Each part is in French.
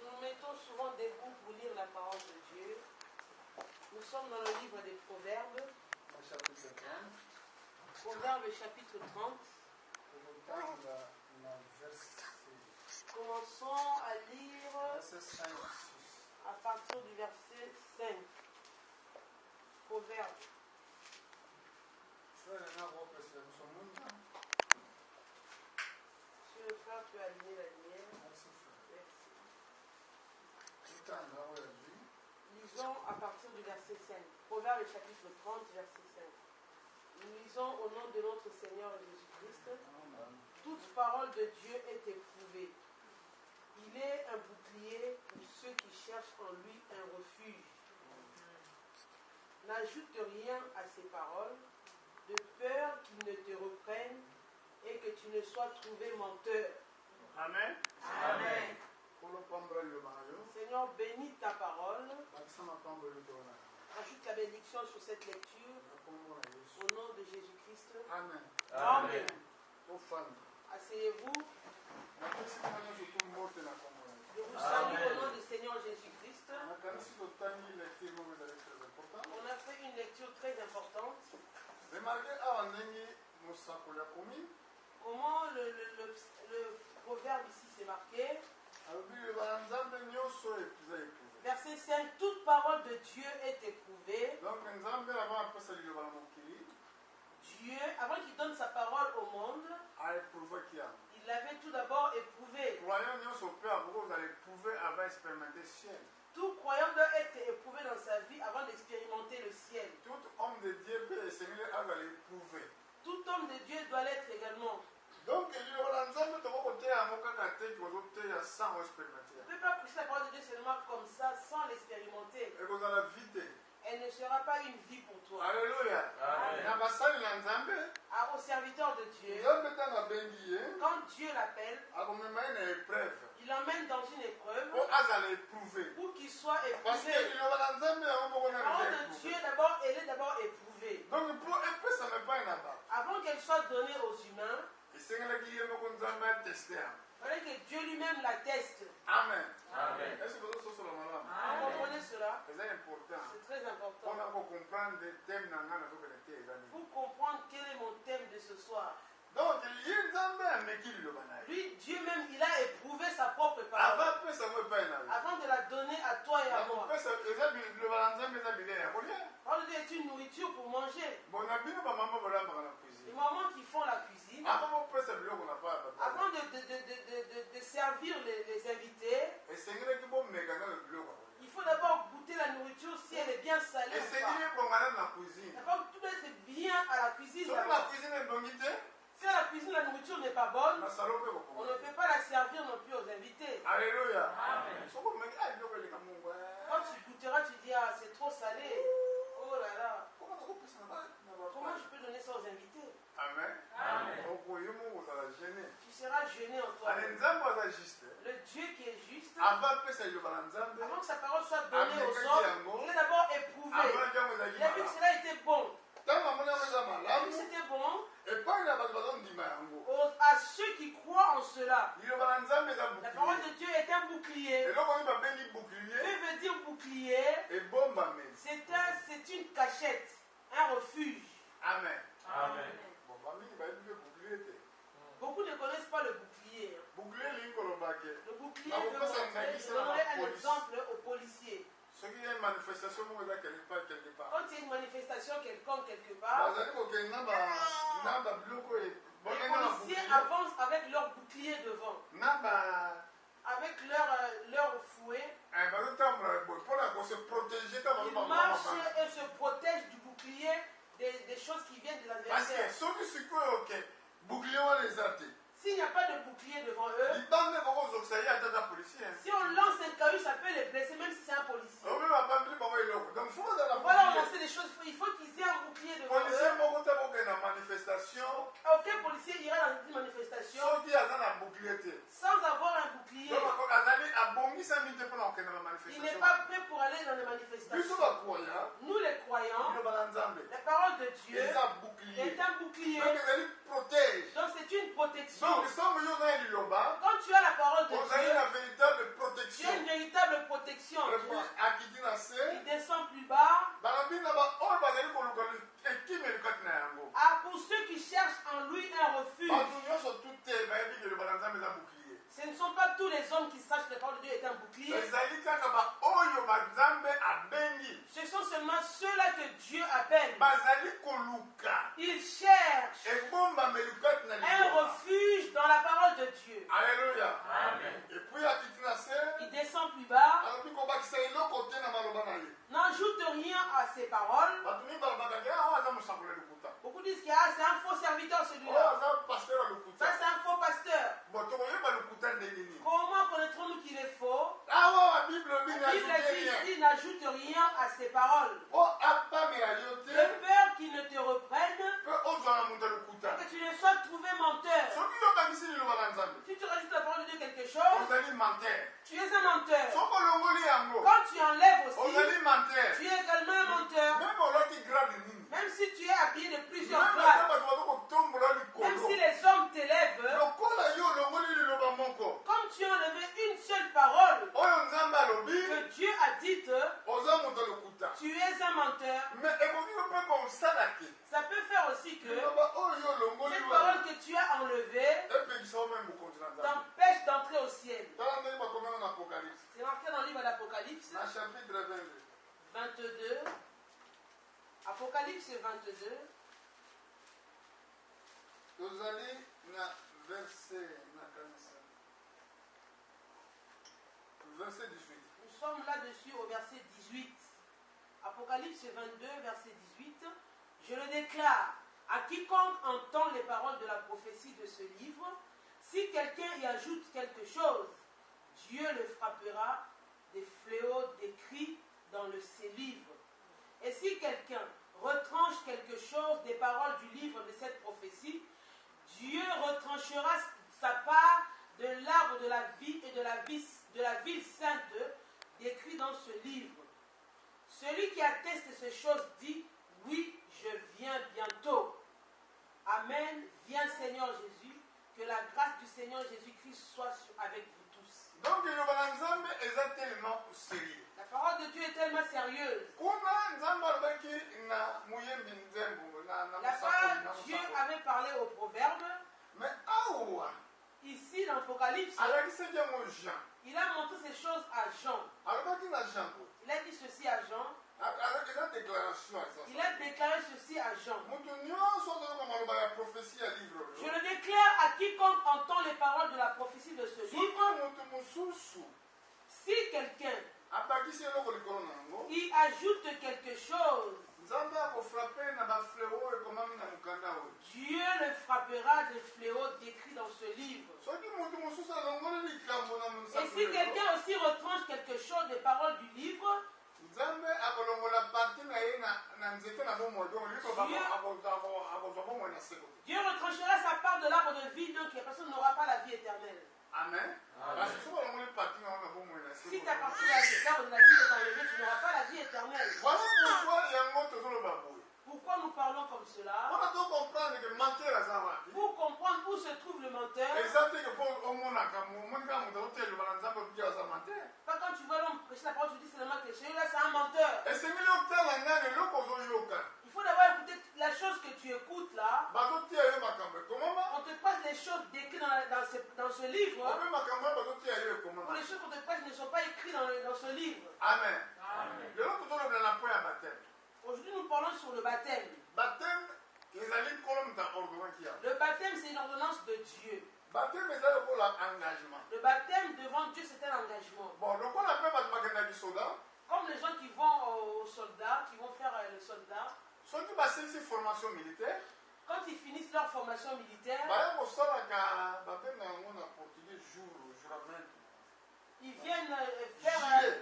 Nous mettons souvent debout pour lire la parole de Dieu. Nous sommes dans le livre des Proverbes. Proverbes chapitre 30. Commençons à lire à partir du verset 5. Proverbes. Si le frère peut aligner la lumière. Merci. Lisons à partir du verset 5. Proverbes chapitre 30, verset 5. Nous lisons au nom de notre Seigneur Jésus-Christ. Toute parole de Dieu est éprouvée. Il est un bouclier pour ceux qui cherchent en lui un refuge. N'ajoute rien à ces paroles, de peur qu'ils ne te reprennent et que tu ne sois trouvé menteur. Amen. Amen. Seigneur, bénis ta parole. Ajoute la bénédiction sur cette lecture. Au nom de Jésus-Christ. Amen. Amen. Asseyez-vous. Je vous salue au nom du Seigneur Jésus-Christ. On a fait une lecture très importante. Comment le proverbe ici s'est marqué. Verset 5, toute parole de Dieu est éprouvée. Dieu, avant qu'il donne sa parole au monde, il l'avait tout d'abord éprouvé. Tout croyant doit être éprouvé dans sa vie avant d'expérimenter le ciel. Tout homme de Dieu doit l'être également. Donc, on ne peut pas pousser la parole de Dieu seulement comme ça, sans l'expérimenter. Elle ne sera pas une vie pour toi. Alléluia. Aux serviteurs de Dieu, quand Dieu l'appelle, il l'emmène dans une épreuve pour qu'il soit éprouvé. La parole de Dieu, elle est d'abord éprouvée. Avant qu'elle soit donnée aux humains, il fallait que Dieu lui-même la teste. Amen. Amen. Vous comprenez cela? C'est très important. Pour comprendre quel est mon thème de ce soir. Donc, lui, Dieu même, il a éprouvé sa propre parole avant de la donner à toi et à moi. La parole de Dieu est une nourriture pour manger. Les mamans qui font la cuisine, avant de servir les invités, il faut d'abord goûter la nourriture si elle est bien salée ou pas. D'abord, tout doit être bien à la cuisine. Si à la cuisine la nourriture n'est pas bonne, on ne peut pas la servir non plus aux invités. Alléluia. Amen. Quand tu goûteras, tu dis, ah, c'est trop salé. Oh là là. Comment je peux donner ça aux invités? Amen. Amen. Tu seras gêné en toi. Le Dieu qui est juste, avant que sa parole soit donnée aux hommes, il est d'abord éprouvé. Il a vu que cela était bon. Il a vu que c'était bon. À ceux qui croient en cela, la parole de Dieu est un bouclier. Dieu veut dire bouclier. C'est une cachette, un refuge. Amen. Amen. Beaucoup ne connaissent pas le bouclier. Le bouclier, je donnerai un exemple aux policiers. Quand il y a une manifestation quelconque quelque part, les policiers avancent avec leur bouclier devant, avec leur fouet. Ils marchent et se protègent du bouclier des choses qui viennent de l'adversaire. S'il n'y a pas de bouclier devant eux, si on lance un caillou, ça peut les blesser, même si c'est un policier. Voilà, on lance des choses, il faut qu'ils aient un bouclier devant eux. Aucun policier ira dans une manifestation sans avoir un bouclier. Il n'est pas prêt pour aller dans les manifestations. Nous les croyants, la parole de Dieu est un bouclier. Donc c'est une protection. parole de Vous Dieu, avez une véritable tu as protection. une véritable protection en Et puis, toi. à qui dit la Il descend plus bas. Pour ceux qui cherchent en lui un refuge. Ce ne sont pas tous les hommes qui sachent que la parole de Dieu est un bouclier. Ce sont seulement ceux-là que Dieu appelle. Ils cherchent un refuge dans la parole de Dieu. Alléluia. Amen. Et puis, à qui dit la Il descend plus bas. Amen. N'ajoute rien à ses paroles. Beaucoup disent que c'est un faux serviteur celui-là. Ça c'est un faux pasteur. Comment connaîtrons-nous qu'il est faux? La Bible dit ici, n'ajoute rien à ses paroles. De peur qu'il ne te reprenne et que tu ne sois trouvé menteur. Si tu rajoutes la parole de Dieu quelque chose, tu es un menteur. Quand tu enlèves aussi, tu es également un menteur. Même si tu es habillé de plusieurs grades, même si les hommes t'élèvent, comme tu as enlevé une seule parole que Dieu a dite, tu es un menteur. Ça peut faire aussi que cette parole que tu as enlevée t'empêche d'entrer au ciel. C'est marqué dans le livre d'Apocalypse 22. Apocalypse 22. Verset 18. Nous sommes là-dessus au verset 18. Apocalypse 22, verset 18. Je le déclare à quiconque entend les paroles de la prophétie de ce livre, si quelqu'un y ajoute quelque chose, Dieu le frappera des fléaux décrits dans ces livres. Et si quelqu'un retranche quelque chose des paroles du livre de cette prophétie, Dieu retranchera sa part de l'arbre de la vie et de la ville sainte décrit dans ce livre. Celui qui atteste ces choses dit, oui, je viens bientôt. Amen. Viens Seigneur Jésus. Que la grâce du Seigneur Jésus-Christ soit avec vous tous. Donc, est tellement sérieux. La parole de Dieu est tellement sérieuse. La parole Dieu avait parlé au proverbe. Mais ici dans l'Apocalypse, il a montré ces choses à Jean. Il a dit ceci à Jean. Il a déclaré ceci à Jean. Je le déclare à quiconque entend les paroles de la prophétie de ce livre. Si quelqu'un y ajoute quelque chose, Dieu le frappera des fléaux décrits dans ce livre. Et si quelqu'un aussi retranche quelque chose des paroles du livre, Dieu retranchera sa part de l'arbre de vie, donc la personne n'aura pas la vie éternelle. Amen. Si ta partie de l'arbre de la vie est enlevée, tu n'auras pas la vie éternelle. Voilà pourquoi pourquoi nous parlons comme cela? Pour comprendre où se trouve le menteur. Pas quand tu vois l'homme prêcher la parole, tu dis seulement que celui-là c'est un menteur. Il faut d'abord écouter la chose que tu écoutes là. On te passe les choses décrites dans ce livre. Ou les choses qu'on te passe ne sont pas écrites dans ce livre. Amen. Amen. Aujourd'hui, nous parlons sur le baptême. Le baptême, c'est une ordonnance de Dieu. Le baptème devant Dieu, c'est un engagement. Comme les gens qui vont aux soldats, qui vont faire le soldat, quand ils finissent leur formation militaire,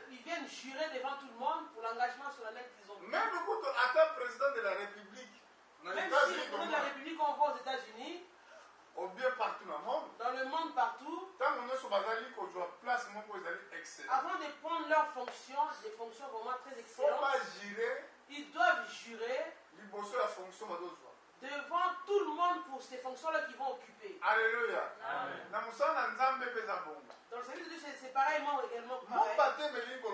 ils viennent jurer devant tout le monde pour l'engagement solennel qu'ils ont. Même le président de la République, même si le président de la République, on va aux États-Unis, dans le monde partout, avant de prendre leurs fonctions, des fonctions vraiment très excellentes, ils doivent jurer devant tout le monde pour ces fonctions-là qu'ils vont occuper. Alléluia. Amen. Dans Dans le service de Dieu, c'est pareillement également Mon pareil. baptême est libre.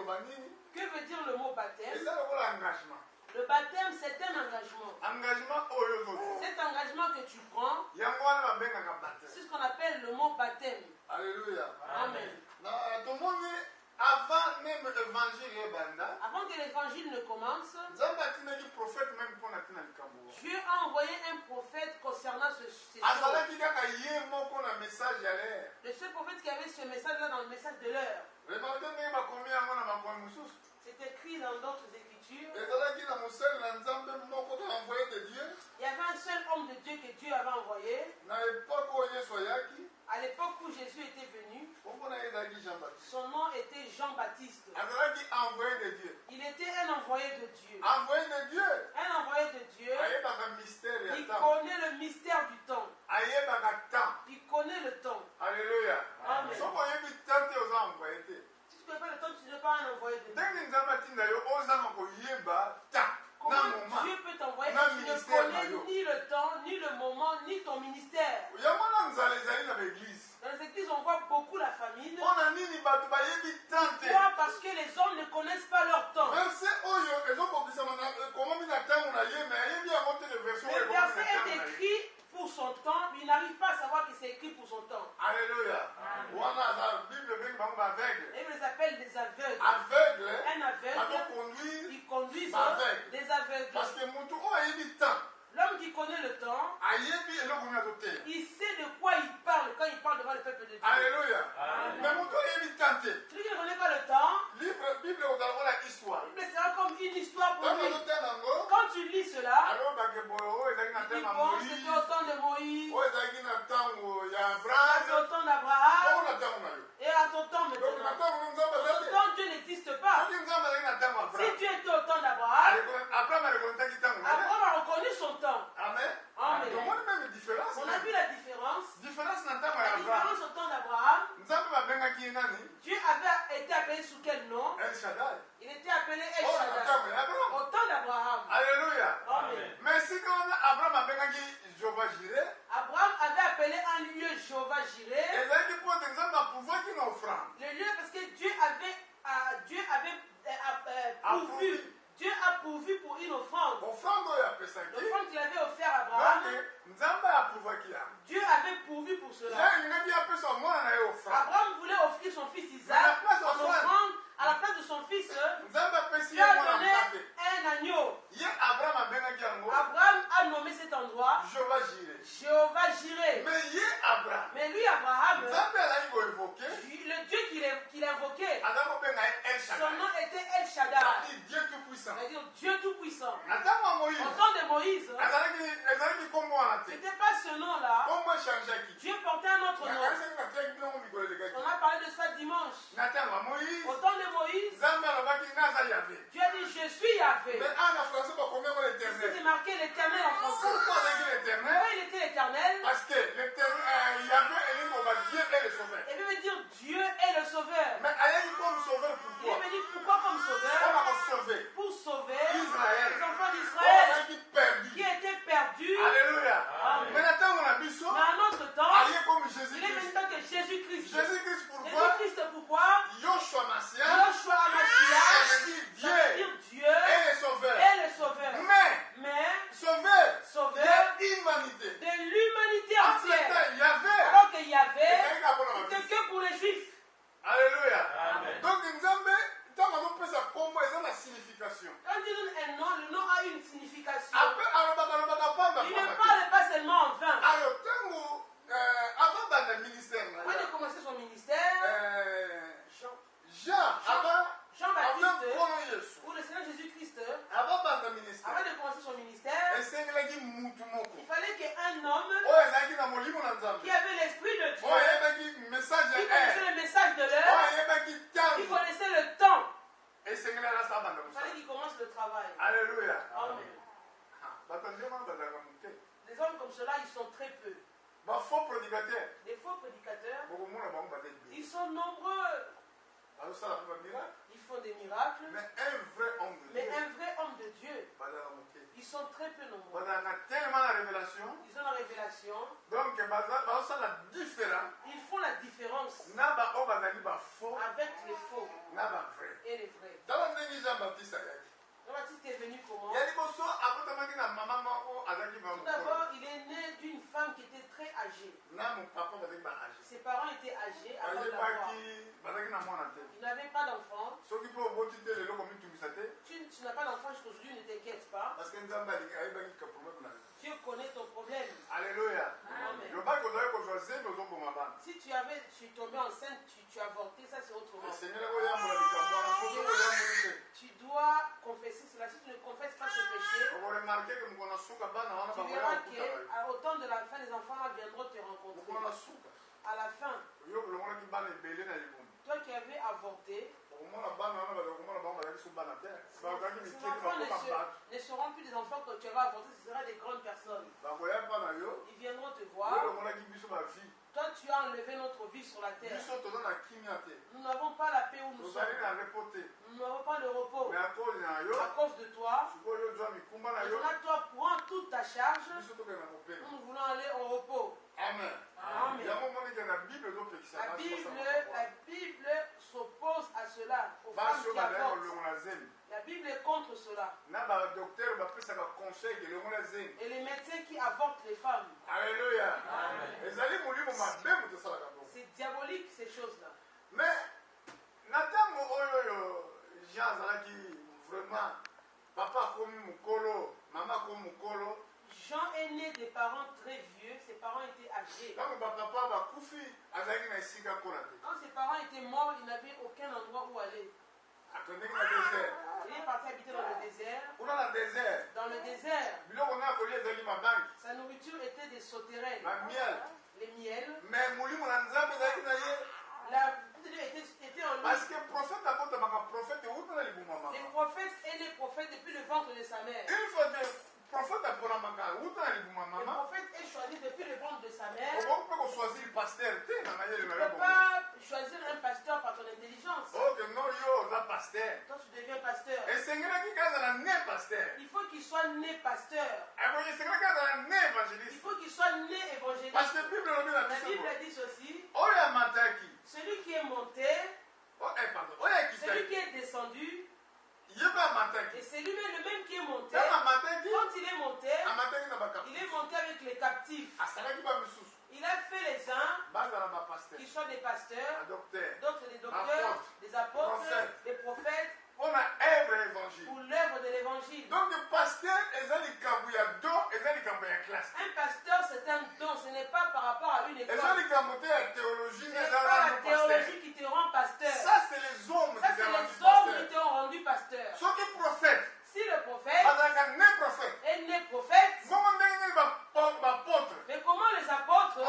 Que veut dire le mot Et baptême? ça, c'est l'engagement. Le baptême, c'est un engagement. Engagement au lieu. Cet engagement que tu prends, c'est ce qu'on appelle le mot baptême. Alléluia. Amen. Tout le monde, avant même l'évangile, Avant que l'évangile ne commence, Dieu a envoyé un prophète concernant ces choses. Le seul prophète qui avait ce message-là dans le message de l'heure. C'est écrit dans d'autres écritures. Il y avait un seul homme de Dieu que Dieu avait envoyé. À l'époque où Jésus était venu, son nom était Jean-Baptiste. Il était un envoyé de Dieu. Un envoyé de Dieu. Il connaît le mystère du temps. Il connaît le temps. Alléluia. Amen. Si tu ne connais pas le temps, tu n'es pas un envoyé de Dieu. Comment Dieu peut t'envoyer si tu ne connais ni le temps, ni le moment, ni ton ministère? Dans les églises, on voit beaucoup la famine. Pourquoi? Parce que les hommes ne connaissent pas leur temps. Le verset est écrit pour son temps, mais il n'arrive pas à savoir que c'est écrit pour son temps. Alléluia. Et on les appelle des aveugles. Un aveugle, ils conduisent des aveugles. Parce que l'homme qui connaît le temps, il sait de quoi il parle quand il parle devant le peuple de Dieu. Alléluia. Mais celui qui ne connaît pas le temps, c'est comme une histoire pour lui. Quand tu lis cela, tu dis bon, c'était au temps de Moïse, c'était au temps d'Abraham, et à ton temps maintenant. Ton temps, Dieu n'existe pas. Si Dieu était au temps d'Abraham, Abraham a reconnu son temps. Amen. Amen. On a vu la différence. La différence au temps d'Abraham, Dieu avait été appelé sous quel nom? Il était appelé El Shaddai. Au temps d'Abraham. Alléluia. Amen. Mais si quand Abraham avait appelé un lieu Jéhovah Jireh, le lieu parce que Dieu avait pourvu. Dieu a pourvu pour une offrande. L'offrande qu'il avait offert à Abraham, Dieu avait pourvu pour cela. Abraham voulait offrir son fils Isaac en offrande. À la place de son fils, Dieu a donné un agneau. Abraham a nommé cet endroit Jéhovah Jireh. Mais lui, Abraham, le Dieu qu'il invoquait, son nom était El Shaddai. C'est-à-dire Dieu Tout-Puissant. Au temps de Moïse, ce n'était pas ce nom-là. Dieu portait un autre nom. On a parlé de ça dimanche. Au temps de Moïse, Dieu a dit je suis Yahvé. C'est marqué l'Éternel en français. Pourquoi il était l'Éternel? Parce que Yahvé il veut dire Dieu est le sauveur. Mais il veut dire pourquoi comme sauveur? Pour sauver les enfants d'Israël qui étaient perdus. Alléluia. Amen. Mais en notre temps, il est maintenant que Jésus-Christ. Jésus-Christ pourquoi? Yoshua Mashiach, ça veut dire Dieu est le sauveur. Mais sauveur de l'humanité entière. Alors qu'il y avait, c'était que pour les Juifs. Alléluia. Donc quand on dit un nom, le nom a une signification. Il ne parle parle pas seulement en vain. Avant le ministère, Quand il a commencé son ministère, Jean-Baptiste, ou le Seigneur Jésus-Christ, avant de commencer son ministère, il fallait qu'un homme qui avait l'esprit de Dieu, qui connaissait le message de l'heure, qui connaissait le temps, il fallait qu'il commence le travail. Alléluia. Amen. Les hommes comme cela, ils sont très peu. Les faux prédicateurs, ils sont nombreux. Ils font des miracles. Mais un vrai homme de Dieu, ils sont très peu nombreux. ils ont la révélation. Donc, ils font la différence Dieu connaît ton problème. Alléluia. Amen. Si tu es tombé enceinte, tu as avorté, ça c'est autrement. Tu dois confesser cela. Si tu ne confesses pas ce péché, tu verras qu'au temps de la fin, les enfants là viendront te rencontrer. À la fin, toi qui avais avorté, ces enfants ne seront plus des enfants que tu avais avortés, ce seront des grandes personnes. Ils viendront te voir. Toi, tu as enlevé notre vie sur la terre. Nous n'avons pas la paix où nous sommes. Nous n'avons pas de repos. À cause de toi, maintenant, toi, prends toute ta charge. Nous voulons aller au repos. Amen. Amen. La Bible s'oppose à cela, aux femmes qui avortent. La Bible est contre cela. Et les médecins qui avortent les femmes. Alléluia. C'est diabolique ces choses-là. Mais, Jean vraiment, papa comme Mukolo, maman comme Mukolo. Jean est né des parents très vieux, ses parents étaient âgés. Quand ses parents étaient morts, il n'avait aucun endroit où aller. Il est parti habiter dans le désert. Dans le désert. Sa nourriture était des sauterelles. Les miels. La était en lui. Parce que le prophète les prophètes et les prophètes depuis le ventre de sa mère. Le prophète est choisi depuis le ventre de sa mère. Tu ne peux pas choisir un pasteur par ton intelligence. Toi, tu deviens pasteur. Il faut qu'il soit né pasteur. Il faut qu'il soit né évangéliste. Parce que la Bible dit ceci. Celui qui est monté, celui qui est descendu, et c'est lui-même le même qui est monté. Quand il est monté avec les captifs. Il a fait les uns qui sont des pasteurs, d'autres des docteurs, des apôtres, des prophètes. Pour l'œuvre de l'évangile. Donc le pasteur est un pasteur, c'est un don, ce n'est pas par rapport à une école. Ce n'est pas la théologie qui te rend pasteur. Ça, c'est les hommes qui t'ont rendu pasteur. Si le prophète est né prophète, mais comment les apôtres ou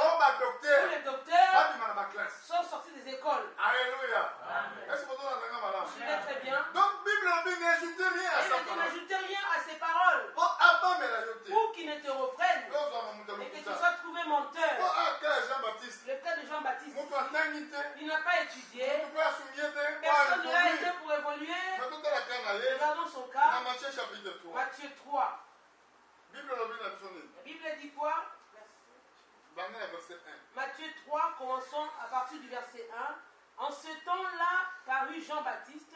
les docteurs sont sortis des écoles? Alléluia. Suivez très bien. Donc, Bible n'ajoute rien à sa parole. N'ajoute rien à ses paroles. Pour qu'ils ne te reprennent et que tu sois trouvé menteur. Le cas de Jean-Baptiste, il n'a pas étudié. Personne ne l'a aidé pour évoluer. Regardons son cas. Matthieu 3. La Bible dit quoi? Matthieu 3, commençons à partir du verset 1. En ce temps-là parut Jean-Baptiste,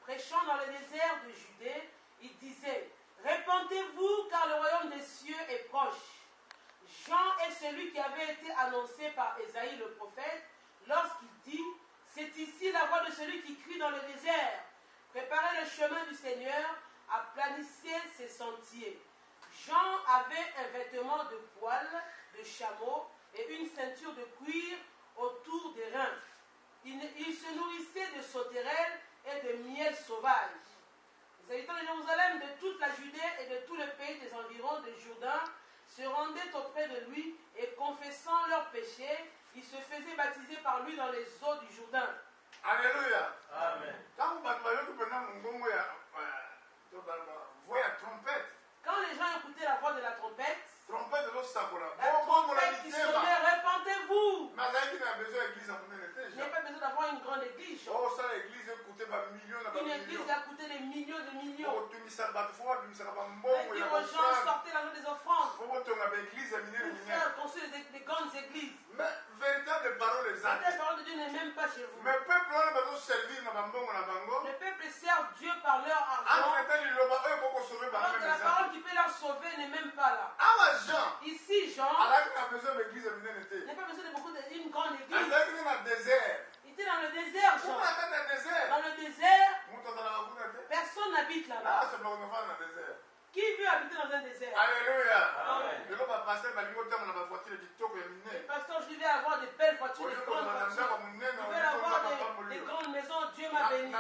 prêchant dans le désert de Judée. Il disait: Répentez-vous, car le royaume des cieux est proche. Jean est celui qui avait été annoncé par Ésaïe le prophète lorsqu'il dit: C'est ici la voix de celui qui crie dans le désert. Préparez le chemin du Seigneur, aplanissez ses sentiers. Jean avait un vêtement de poil de chameau et une ceinture de cuir autour des reins. Il se nourrissait de sauterelles et de miel sauvage. Les habitants de Jérusalem, de toute la Judée et de tout le pays des environs de Jourdain se rendaient auprès de lui et confessant leurs péchés, ils se faisaient baptiser par lui dans les eaux du Jourdain. Alléluia. Amen. Quand les gens écoutaient la voix de la trompette, la trompette qui sonnait, répentez-vous. Il n'y a pas besoin d'avoir une grande église. Une église qui a coûté des millions de millions. Et dire aux gens, sortez l'argent des offrandes pour faire construire des grandes églises. Mais véritable parole exacte. La parole de Dieu n'est même pas chez vous. Mais le peuple le peuple sert Dieu par leur argent. Donc la parole qui peut leur sauver n'est même pas là. Ici, Jean n'a pas besoin de beaucoup d'une grande église. Il était dans le désert, Jean. Dans le désert, personne n'habite là-bas. Qui veut habiter dans un pasteur balingo tamo na ba voiture kitoko ya Les minene. pasteurs, je vais avoir des belles voitures, des grandes voitures. Je vais avoir des grandes maisons. Dieu m'a béni. Je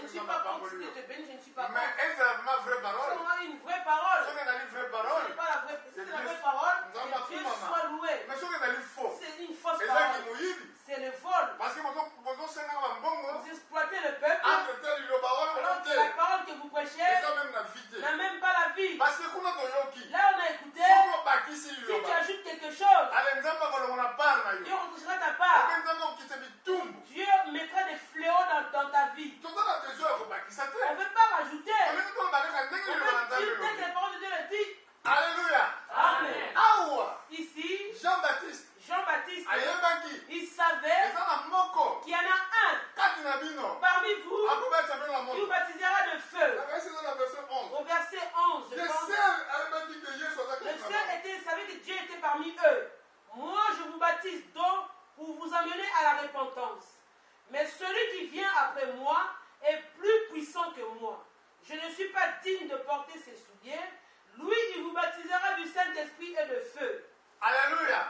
ne suis pas contre de te bénir, je ne suis pas contre. Mais est-ce la vraie parole? Si on a une vraie parole, Si on a une vraie ce parole, n'est pas la vraie, c'est la vraie parole, que Dieu soit loué. mais si on a une faux, C'est une fausse et ça parole. qui nous C'est le vol. parce que Vous exploitez le peuple. entre tel le parole Alors que la parole que vous prêchez et ça même la vité. n'a même pas la vie. Parce que kuna toyoki. Là, on a écouté. Soko bakisi Si liloba. tu ajoutes quelque chose, Ale nzamba kolongola part na Dieu yo. retouchera ta part. Ope nzamba okite bitumbu. Dieu mettra des fléaux dans ta vie. Toza na besoin ya kobakisa te. On ne veut pas rajouter. Olingi tobakisa ndenge On liloba na veut dire nzambe dès que lo. la parole de Dieu le dit. Alléluia. Amen. Awa. Ici, Jean-Baptiste Jean-Baptiste, ayebaki. il savait Eza na moko. qu'il y en a un Kati na bino. parmi vous Akobetisa bino na qui vous moto. baptisera de feu. Na verset dans la verset 11. Au verset 11, je Le pense. seul ayebaki que Yesu azaki Le na seul bango. savait que Dieu était parmi eux. Moi, je vous baptise d'eau pour vous amener à la repentance. Mais celui qui vient après moi est plus puissant que moi. Je ne suis pas digne de porter ses souliers. Lui, il vous baptisera du Saint-Esprit et de feu. Alléluia.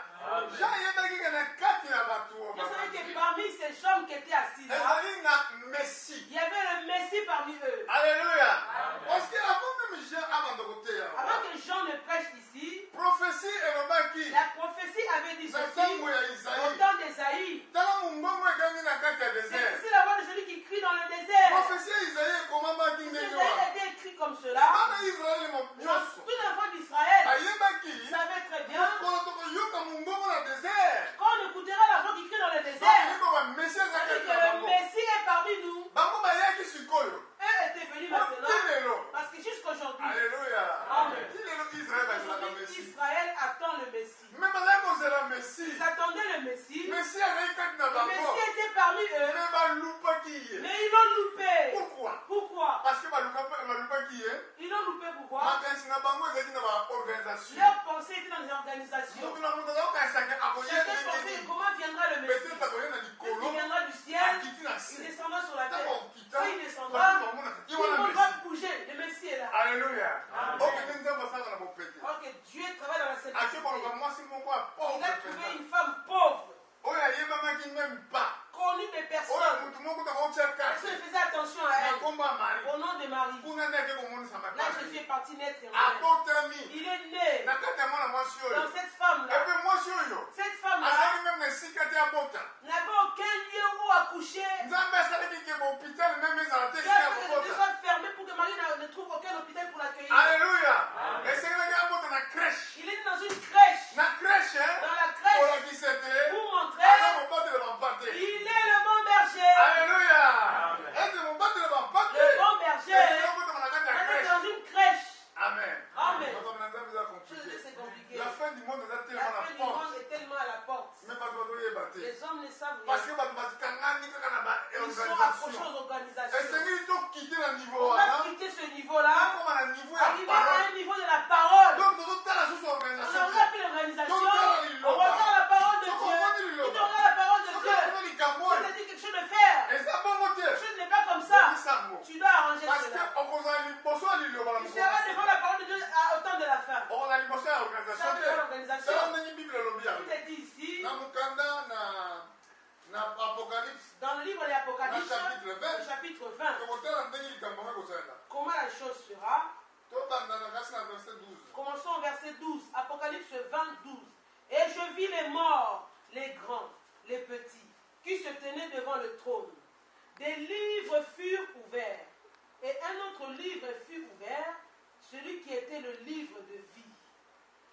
Jean ayebaki que na kati na bato Vous savez que parmi ces hommes qui étaient assis là, ezali na Messie. il y avait le Messie parmi eux. Alléluia. Parce que avant même Jean abanda koteya. Avant que Jean ne prêche ici, Prophétie elobaki. la prophétie avait dit Na ceci ntango ya au Isaïe. temps d'Ésaïe. Tala mongongo ekangi na kati ya C'est désert. ici la voix de celui qui crie dans le désert. Prophétie ya Isaïe ekomamaki ndenge Isaïe wana. était écrit comme cela. Bana Israeli nyonso Tout l'enfant d'Israël bayebaki savait très bien. mokolo tokoyoka mongongo na désert. Quand on écoutera la voix qui crie dans le désert, Bayeba bamesi aza c'est kati que na le bango. Messie est parmi nous. Bango bayaki sikoyo. Eux étaient venus maintenant. Otilelo. Parce que jusqu'aujourd'hui, Alléluia. Amen. Tilelo Israël bazalaka aujourd'hui, Messie. Israël attend le Messie. Me bazali kozela Messie. Ils attendaient le Messie. Messie azali kati na Le bango. Messie était parmi eux. Me balupaki ye. Mais ils l'ont loupé. Pourquoi? Pourquoi? Parce que balupaki ye. Ils l'ont loupé pourquoi? Makanisi na bango ezali na baorganisation. Leur pensée était dans des organisations. Moto na moto azokanisaka akoye Chacun pensait comment viendra le Messie. peut-être akoye na Il likolo viendra du ciel. akiti na Il se. descendra sur la terre. Ntango okita Quand il descendra, bato bamona tout ye le wana monde Messie. va bouger. Le Messie est là. Alléluia. Amen. okende nzambe asala na bopete. Ok, Dieu travaille dans la ake simplicité. koloba mwasi moko ya Il pauvre a trouvé penza une femme pauvre, oyo ayebamaki même pas connue des oyo personnes. motu moko takotia Personne kati ne faisait attention à na elle. nkombo ya Marie Au nom de Marie. kuna nde ake komonisa Là, makasi Jésus est parti naître en elle. abotami Il est né na kati ya mwana mwasi oyo dans cette femme-là. epe mwasi oyo Cette femme-là azali meme na esika te abota n'avait aucun lieu où accoucher. nzambe asalaki ke bahôpital meme ezala te Dieu esika a fait que kobota ce soit fermé pour que Marie ne trouve aucun hôpital pour l'accueillir. Alléluia. Esengelaki abota na crèche Il est né dans une crèche. na crèche Dans la crèche, kolakisa te pour montrer aza mobatele bampate il est le bon berger. Alléluia. ete mobatele bampate Le bon berger. abotama na kati ya Elle est crèche dans une crèche. amen Amen. makambo na nzambe eza Je compliqué sais, c'est compliqué. la fin du monde eza La telema fin na du porte monde est tellement à la porte. me bato bazoyeba te Les hommes ne savent parce rien. que bato batikangani kaka na Ils sont accrochés baorganisation aux organisations. esengeli tokite na niveau On wana va quitter ce niveau-là, akoma na niveau ya arriver à parole un niveau de la parole. donc tozotala susu On organisation aura plus l'organisation, on regarde la parole de Dieu. Qui te regarde la parole de Dieu? soki likambo Si oyo tu dit quelque chose de faire, eza bongo te quelque chose n'est pas comme ça. okisango Tu dois arranger parce que cela. okozala liboso ya liloba na Tu seras devant la parole de Dieu au temps de la fin. okozala liboso ya Ça organisation veut te dire l'organisation. tala ndenge bible elobi Il yango est dit ici, na mokanda na apocalypse dans le livre de na l'Apocalypse, chapitre au 20 chapitre 20, tokotala ndenge likambo ngo ekosalela comment la chose sera. tobanda na kasi na verset 12 Commençons au verset 12, Apocalypse 20, 12. Et je vis les morts, les grands, les petits, qui se tenaient devant le trône. Des livres furent ouverts, et un autre livre fut ouvert, celui qui était le livre de vie.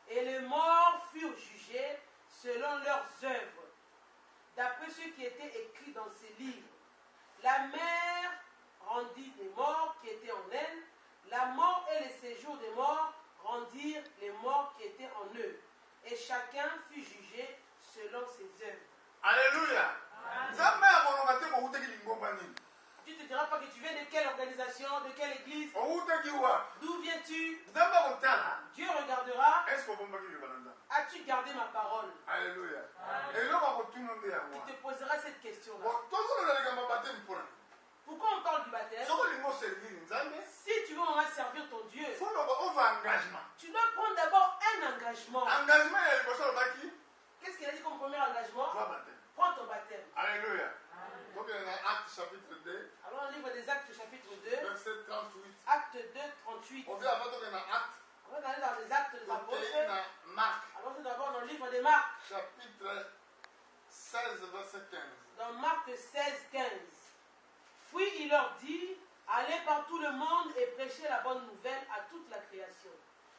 Et les morts furent jugés selon leurs œuvres, d'après ce qui était écrit dans ces livres. La mer rendit les morts qui étaient en elle, la mort et les séjours des morts rendirent les morts qui étaient en eux. Et chacun fut jugé selon ses œuvres. Alléluia. Nzambe akolonga te koutaki lingomba nini Tu ne te diras pas que tu viens de quelle organisation, de quelle église, outaki wa d'où viens-tu. nzambe akotala Dieu regardera, est-ce obombaki liloba na nzambe as-tu gardé ma parole? Alléluia. eloko akotuna nde yango Tu te poseras cette question-là. tozolola likambo ya bateme mpona Pourquoi on parle du baptême? soko olingi oservir nzambe Si tu veux vraiment servir ton Dieu, foloba ozwa engagement tu dois prendre d'abord un un engagement. Engagement, il y a le poisson au baki. Qu'est-ce qu'il a dit comme premier engagement? Toi, baptême. Prends ton baptême. Alléluia. Donc, il y a Acte chapitre 2, Alors, on livre des Actes chapitre 2, verset 38. Acte 2, 38. On vient avant, donc, il y a Acte. On va aller dans les Actes des Donc, il y Apôtres. a Marc, Alors, tout d'abord dans le livre des Marc, chapitre 16, verset 15. dans Marc 16, 15. Puis il leur dit, allez par tout le monde et prêchez la bonne nouvelle à toute la création.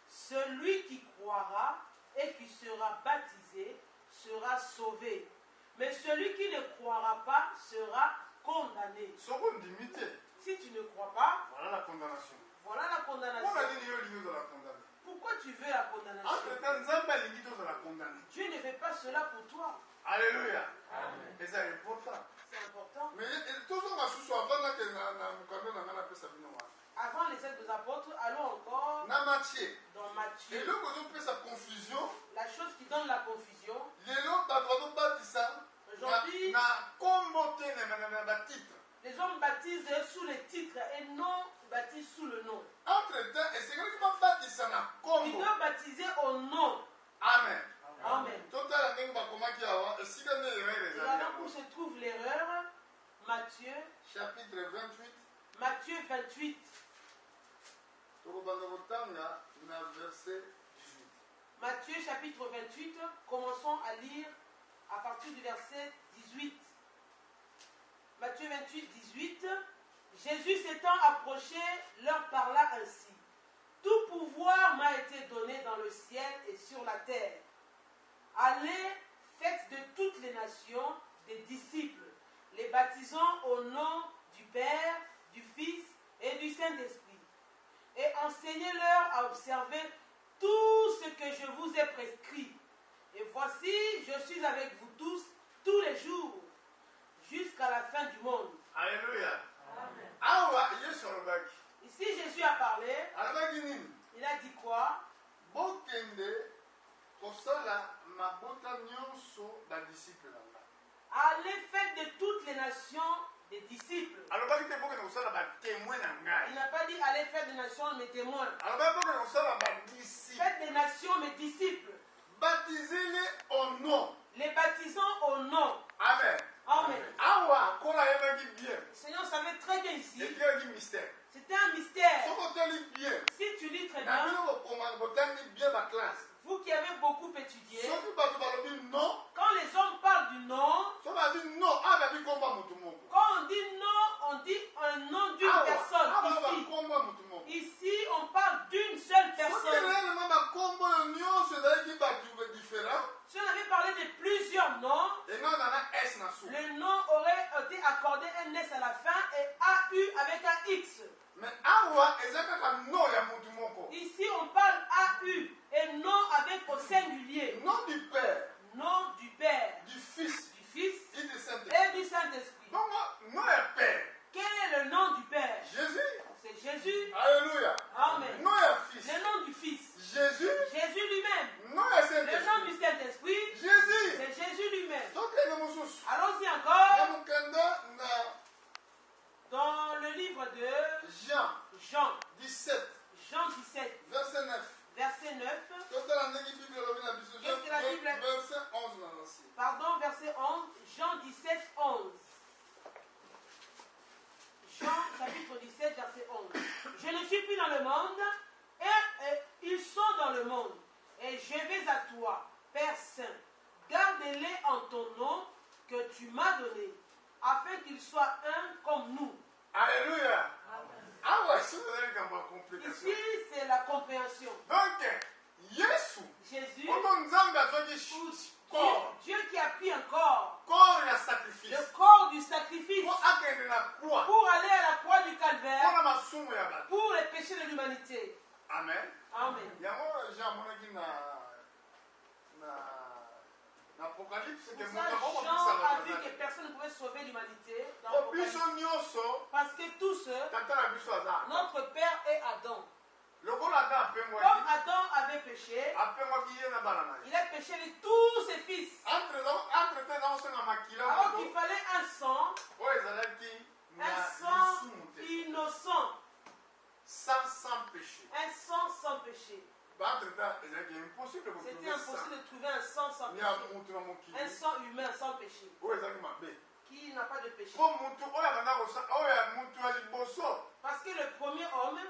Celui qui croira et qui sera baptisé sera sauvé. Mais celui qui ne croira pas sera condamné. Seconde dignité. Si tu ne crois pas, Voilà la condamnation. voilà la On condamnation. a dit qu'il de la condamner. Pourquoi tu veux la condamnation? Entre-temps, Nzamba a dit de la condamner. Dieu ne fait pas cela pour toi. Alléluia. Amen. Et c'est important. C'est important. Mais tout le monde a sous avant que na pesa bino wa. Avant les Actes des Apôtres, allons encore Na Matthieu. dans Et Matthieu. là que vous sa confusion, La chose qui donne la confusion, les gens bato batisa aujourd'hui, na kombote na titre. les hommes baptisent sous les titres et non baptisent sous le nom. Entre-temps, et c'est que tu vas batisa na Ils kombo. doivent baptiser au nom. Amen. Amen. Total ndenge bakomaki awa esika nde erreur Et ezali alors où yango. se trouve l'erreur? Matthieu, Chapitre 28. Matthieu 28. Tokobanda kotanga na verset 18. Matthieu chapitre 28, commençons à lire à partir du verset 18. Matthieu 28, 18. Jésus s'étant approché, leur parla ainsi. Tout pouvoir m'a été donné dans le ciel et sur la terre. Allez, faites de toutes les nations des disciples, les baptisant au nom du Père, du Fils et du Saint-Esprit. Et enseignez-leur à observer tout ce que je vous ai prescrit. Et voici, je suis avec vous tous les jours, jusqu'à la fin du monde. Alléluia. Amen. Awa Yesu alobaki. Ici, Jésus a parlé. Alobaki nini? Il a dit quoi? Bokende kosala mabota nyonso badisiple na ngai. Allez, faites de toutes les nations des disciples. Alobaki te bokende kosala batémoin na Il ngai. n'a pas dit allez faire des nations mes témoins. Alobaki bokende kosala badisiple. Faites des nations mes disciples. Baptisez-les au nom. Les baptisant au nom. Amen. Amen. Awa kola yebaki bien. Le Seigneur savait très bien ici. Ekiaki mystère. C'était un mystère. Soko otali bien. Si tu lis très Na bien, bino botani bien ba classe. vous qui avez beaucoup étudié, Soki bato balobi non, quand les hommes parlent du nom, so babi non, ababi komba mutu moko. quand on dit nom, on dit un nom d'une personne. Awa Ici, komba mutu moko. ici, on parle d'une seule Soki personne. réellement bakombo nyonso ezalaki bato différent, Si on avait parlé de plusieurs noms, engo nana S na suka. le nom aurait été accordé un S à la fin et AU avec un X. Mais awa eza kaka non ya mutu moko. Ici, on parle AU et nom avec au singulier. Nom du Père, Nom du Père, du Fils du Fils et du Saint-Esprit. et du Saint-Esprit. Donc non ya Père, Quel est le nom du Père? Jésus. C'est Jésus. Alléluia. Amen. Non ya Fils, Le nom du Fils, Jésus. Jésus lui-même. Non ya Le nom Saint-Esprit, du Saint-Esprit, Jésus. c'est Jésus lui-même. Tokende mosusu. Allons-y Na encore mokanda na dans le livre de Jean Jean. 17, Jean 17, verset 9. verset 9. Totala ndenge Bible elobi na biso. Qu'est-ce que la Bible a- Verset 11 na nasi. Pardon, verset 11. Jean 17, 11. Jean chapitre 17, verset 11. Je ne suis plus dans le monde, et ils sont dans le monde. Et je vais à toi, Père Saint. Garde-les en ton nom que tu m'as donné, afin qu'ils soient un comme nous. Alléluia. Awa si vous avez comme complication. Ici, c'est la compréhension. Donc, Yesu, Jésus, oto nzambe azwaki corps, Dieu qui a pris un corps, corps ya sacrifice. le corps du sacrifice, Po akende na croix. pour aller à la croix du calvaire, Mpona masumu ya bato. pour les péchés de l'humanité. Amen. Amen. Yango Jean amonaki na Apocalypse que Pour moto ça, akokobisa Jean a bato vu na que te. personne ne pouvait sauver l'humanité. dans Po biso l'Apocalypse. nyonso Parce que tous, tata na biso aza. notre père est Adam. Lokola Adam Comme apengwaki, Adam avait péché, apengwaki ye na bana na ye. il a péché de tous ses fils. Entre-temps ezakosenga makila Alors moko qu'il fallait un sang, oyo ezalaki na un sang lisumu te. innocent, Sans péché. un sang sans péché. Entre-temps ezalaki impossible. ya péché. mutu na mokili Un sang humain sans péché. oyo ezalaki mabe Qui n'a pas de péché. mpo mutu oyo abanda oyo mutu ya liboso Parce que le premier homme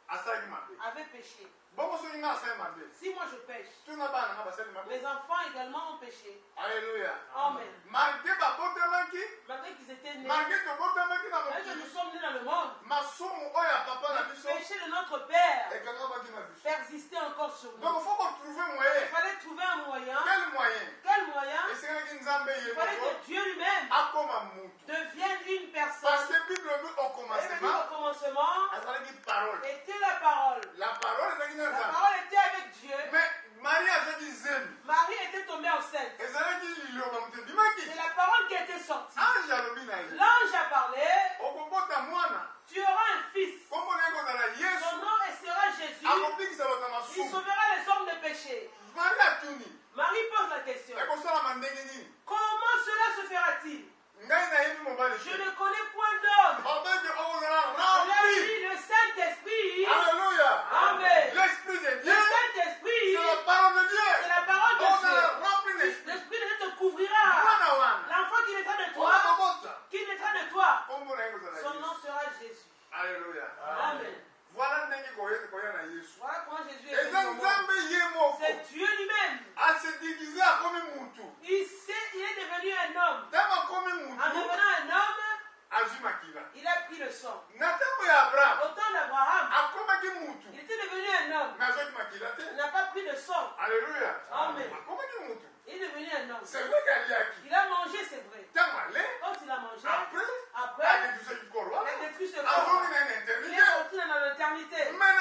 asalaki mabe avait péché. bongo soki nga asali mabe Si moi je pêche, tuna bana nga basali mabe mes enfants également ont péché. alleluya Amen. malgré babotamaki Malgré qu'ils étaient nés, malgré tobotamaki na malgré que nous mokili sommes nés dans le monde, masumu oyo ya papa na le biso péché de notre Père ekangabaki na biso persistait encore sur nous. donc faut retrouver Il moyen fallait trouver un moyen. quel moyen Quel moyen? esengelaki nzambe ye Il fallait moko que Dieu lui-même akoma mutu devienne une parce personne. que bible ebi au Et commencement au commencement azalaki parole était la parole. la parole ezalaki na La nzambe parole était avec Dieu. mais marie azalaki zemi Marie était tombée enceinte. ezalaki liloba moto ebimaki C'est la parole qui était sortie. ange alobi na ye L'ange a parlé. okobota mwana Tu auras un fils. kombo na ye kozala Son yesu nom sera Jésus. akobikisa bato na Il masumu sauvera les hommes de péché. marie atuni Marie pose la question. ekosalama ndenge nini Comment cela se fera-t-il? ngai nayebi mobali Je te ne connais point d'homme. babeke okozala Il a rempli dit le Saint-Esprit. alléluia Amen. l'esprit de Le dieu Saint-Esprit, c'est la parole de dieu c'est la parole de okozala Dieu. rempli d'esprit L'Esprit de Dieu te couvrira. mwana wana L'enfant qui naîtra de toi, okobota qui naîtra de toi, kombo na ye kozala son nom yesu sera Jésus. alléluia Amen. voilà ndenge koya na yesu Voilà comment Jésus est eza venu au monde. nzambe ye moko C'est Dieu lui-même. asedikise akomi mutu Il est devenu un homme. ntango akomi En mutu devenant un homme, azwi makila il a pris le sang. na ntango ya abraham Au temps d'Abraham, akomaki mutu il était devenu un homme. mais azwaki makila te Il n'a pas pris le sang. alléluia Amen. akomaki mutu Il est devenu un homme. c'est vrai qu'aliaki Il a mangé, c'est vrai. ntango ale Quand il a mangé, après après, adekisaki koro il wana a détruit ce azongi corps. na Il éternité est retourné dans l'éternité. mais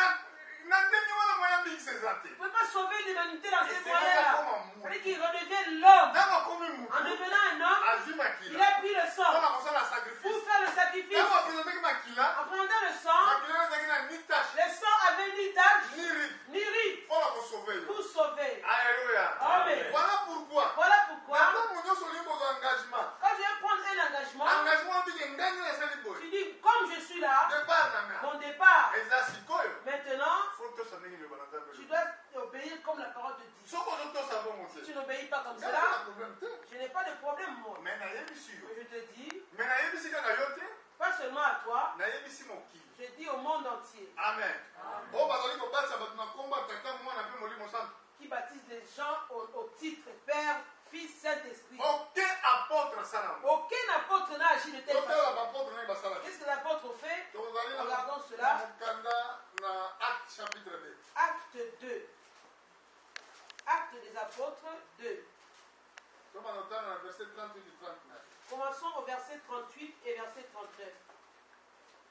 na ndenge wana moya mbikisa eza te Il ne peut pas sauver l'humanité dans ces Et c'est moyens-là. comme un Il fallait qu'il redevienne l'homme. ntango akomi En mutu devenant un homme, azwi il makila a pris le sang mpona kosala pour sacrifice faire le sacrifice. ntango apresentaki makila En prenant le sang, makila wana ezalaki na ni tache le sang avait ni tache, ni ride ni ride mpona kosauve yo pour sauver. alléluia Amen. voilà pourquoi Voilà pourquoi, ntango nyonso olingi kozwa engagement quand je vais prendre un engagement, engagement obike ndenge nasali boye tu dis, comme je suis là, départ nanga mon départ, eza sikoyo maintenant, fo tosa ndenge liloba na nzambe tu dois obéir comme la parole te dit. soki ozotosa bongo Si te tu n'obéis pas comme ngai na cela, problème te je n'ai pas de problème, moi. mais nayebisi yo Mais je te dis, mais nayebisi kaka yo te pas seulement à toi, nayebisi mokili je dis au monde entier, amen oyo bazali kobatisa bato na kombo ya tata mwana mpe molimo santo qui baptise les gens au titre Père, Fils, Saint-Esprit. aucun apôtre asala ngo Aucun apôtre n'a agi de telle totala façon. bapôtre naye basala Qu'est-ce que l'apôtre fait? tozali Regardons na cela. mokanda na acte chapitre 2 Acte 2. Acte des apôtres 2. toma notana na verset 38 et 39 Commençons au verset 38 et verset 39.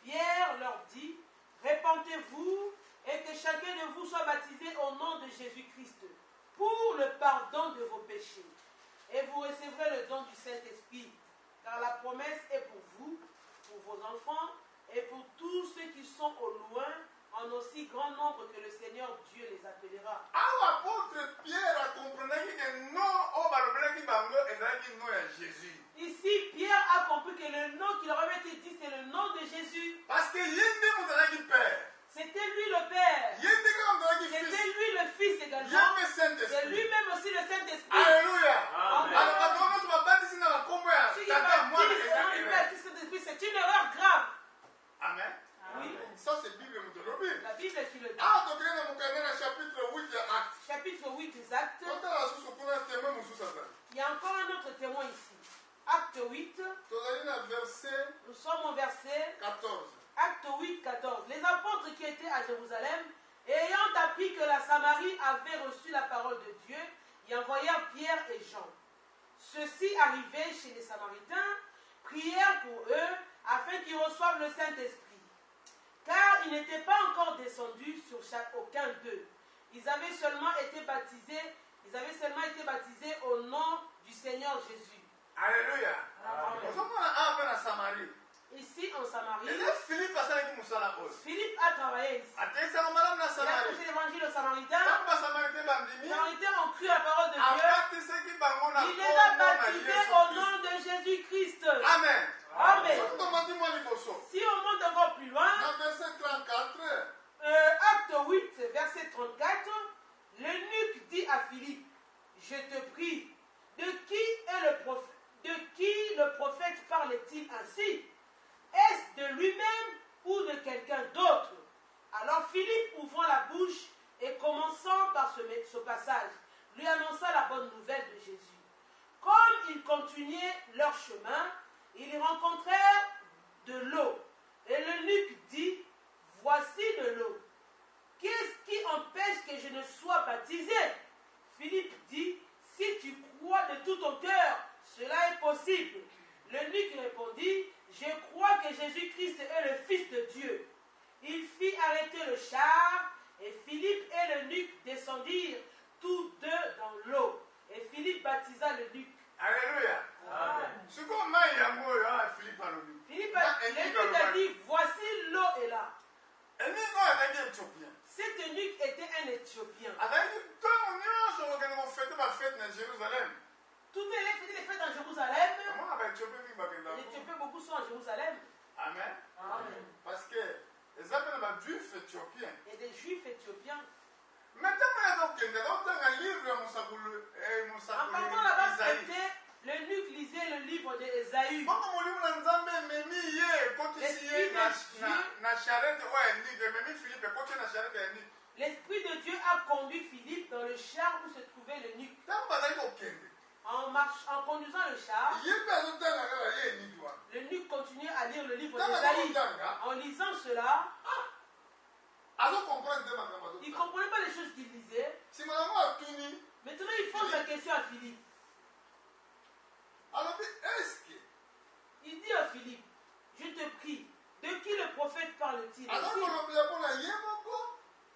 Pierre leur dit, répentez-vous et que chacun de vous soit baptisé au nom de Jésus-Christ pour le pardon de vos péchés. Et vous recevrez le don du Saint-Esprit, car la promesse est pour vous, pour vos enfants et pour tous ceux qui sont au loin, en aussi grand nombre que le Seigneur Dieu les appellera. awa apôtre pierre akomprenaki ke nom oyo balobelaki bango ezalaki nom ya jésus Ici, Pierre a compris que le nom qui leur avait été dit, c'est le nom de Jésus. parce que ye nde moto azalaki père C'était lui le Père. ye nde kaka moto azalaki C'était fils lui le Fils ye également. mpe C'est saint-esprit lui-même aussi le Saint-Esprit. alleluya Amen. alors bato nyonso babatisi na bakombo ya Si il tata mwana baptise au nom du Père, ezalaki Fils, Saint-Esprit, c'est une erreur grave. amen Oui, ça c'est bible moto olobi la Bible qui le dit. awa tokende na mokanda na chapitre 8 ya acte Chapitre 8 des Actes. totala susu kuna témoin mosusu azali Il y a encore un autre témoin ici. Acte 8, tozali na verset nous sommes au verset 14 Acte 8, 14. Les apôtres qui étaient à Jérusalem, ayant appris que la Samarie avait reçu la parole de Dieu, y envoyèrent Pierre et Jean. Ceux-ci, arrivés chez les Samaritains, prièrent pour eux afin qu'ils reçoivent le Saint-Esprit. Car ils n'étaient pas encore descendus sur aucun d'eux. Ils avaient seulement été baptisés au nom du Seigneur Jésus. alléluia Amen. ozomona awa mpe na samarie Ici en Samarie, eza philippe asalaki mosala oyo Philippe a travaillé ici. ateisaka malamu na Il a samarie prêché l'évangile aux Samaritains. ntango basamarite bandimi Les Samaritains ont cru la parole de Dieu. abatisaki bango na Il les a kombo na baptisés Yesu au Christ. nom de Jésus-Christ. amen Amen. soki tomati mwa liboso Si on monte encore plus loin, na verset 34 Acte 8, verset 34, l'eunuque dit à Philippe, je te prie ainsi. Est-ce de lui-même ou de quelqu'un d'autre? Alors Philippe, ouvrant la bouche et commençant par ce passage, lui annonça la bonne nouvelle de Jésus. Comme ils continuaient leur chemin, ils rencontrèrent de l'eau. Et l'eunuque dit, voici de l'eau. Qu'est-ce qui empêche que je ne sois baptisé? Philippe dit, si tu crois de tout ton cœur, cela est possible. L'eunuque répondit, je crois que Jésus-Christ est le Fils de Dieu. Il fit arrêter le char, et Philippe et l'eunuque descendirent tous deux dans l'eau. Et Philippe baptisa l'eunuque. Alléluia. Amen. Philippe a dit, voici l'eau est là. Cet eunuque était un Éthiopien. Toutes les fêtes en Jérusalem, les Éthiopiens beaucoup sont en Jérusalem. Amen. Amen. Parce que les appellent des juifs éthiopiens. Et des juifs éthiopiens. En partant là-bas, l'eunuque lisait le livre d'Ésaïe. L'Esprit de Dieu a conduit Philippe dans le char où se trouvait l'eunuque. En conduisant le char, l'eunuque continuait à lire le livre d'Ésaïe. En lisant cela, il ne comprenait pas les choses qu'il lisait. Maintenant, il pose la question à Philippe. Il dit à Philippe, je te prie, de qui le prophète parle-t-il?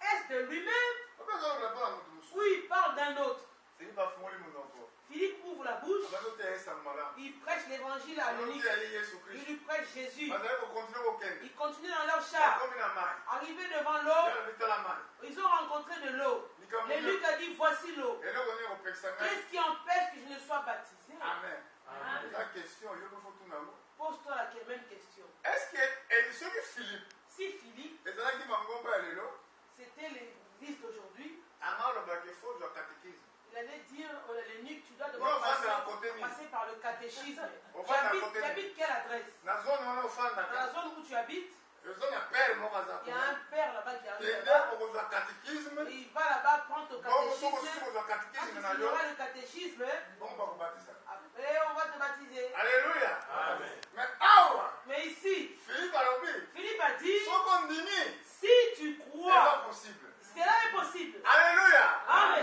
Est-ce de lui-même? Oui, il parle d'un autre. Philippe ouvre la bouche, il prêche l'évangile à l'eunuque, il lui prêche Jésus. Ils continuent dans leur char. Arrivés devant l'eau, ils ont rencontré de l'eau. L'eunuque a dit, voici l'eau. Qu'est-ce qui empêche que je ne sois baptisé? Amen. Amen. La question, pose-toi la même question. Est-ce que Philippe, si Philippe, c'était l'église d'aujourd'hui, il allait dire à l'eunuque, tu dois devoir passer par le catéchisme. Tu habites quelle adresse? Dans la zone où tu habites, il y a un père là-bas qui arrive là-bas. Et il va là-bas prendre ton catéchisme. Quand tu finiras le catéchisme, après on va te baptiser. Alléluia. Amen. Mais ici, Philippe a dit, si tu crois, cela est possible. Alléluia. Amen.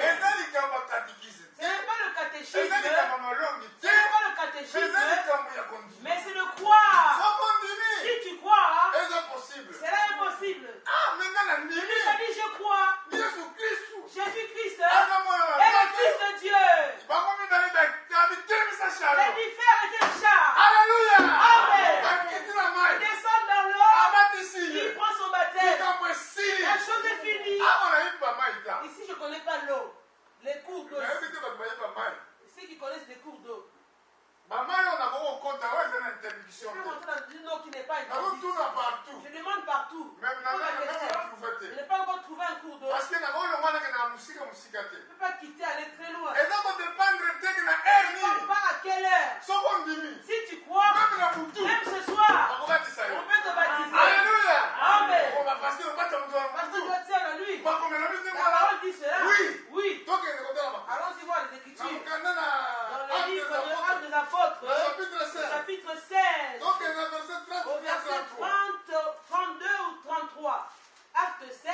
Ce n'est pas le catéchisme, mais c'est de croire. Si tu crois, cela est possible. Philippe a dit, je crois. Jésus-Christ est le Fils de Dieu. Il dit, fais arrêter le char. Alléluia. Amen. Il descend dans l'eau. Il prend son baptême. La chose est finie. Ici, je ne connais pas l'eau. Les cours d'eau. Ceux qui connaissent les cours d'eau. Je peux rentrer dans une eau qui n'est pas interdite. Je demande partout. Je n'ai pas encore trouvé un cours d'eau. Je ne peux pas quitter, aller très loin. Ça ne dépend pas à quelle heure. Si tu crois, même ce soir, on peut te baptiser. Alléluia. Amen. Parce que tu dois dire à lui. La parole dit cela. Oui. Allons-y voir les Écritures. Dans le livre de Actes des Apôtres, chapitre 16, au verset 32 ou 33. Acte 16,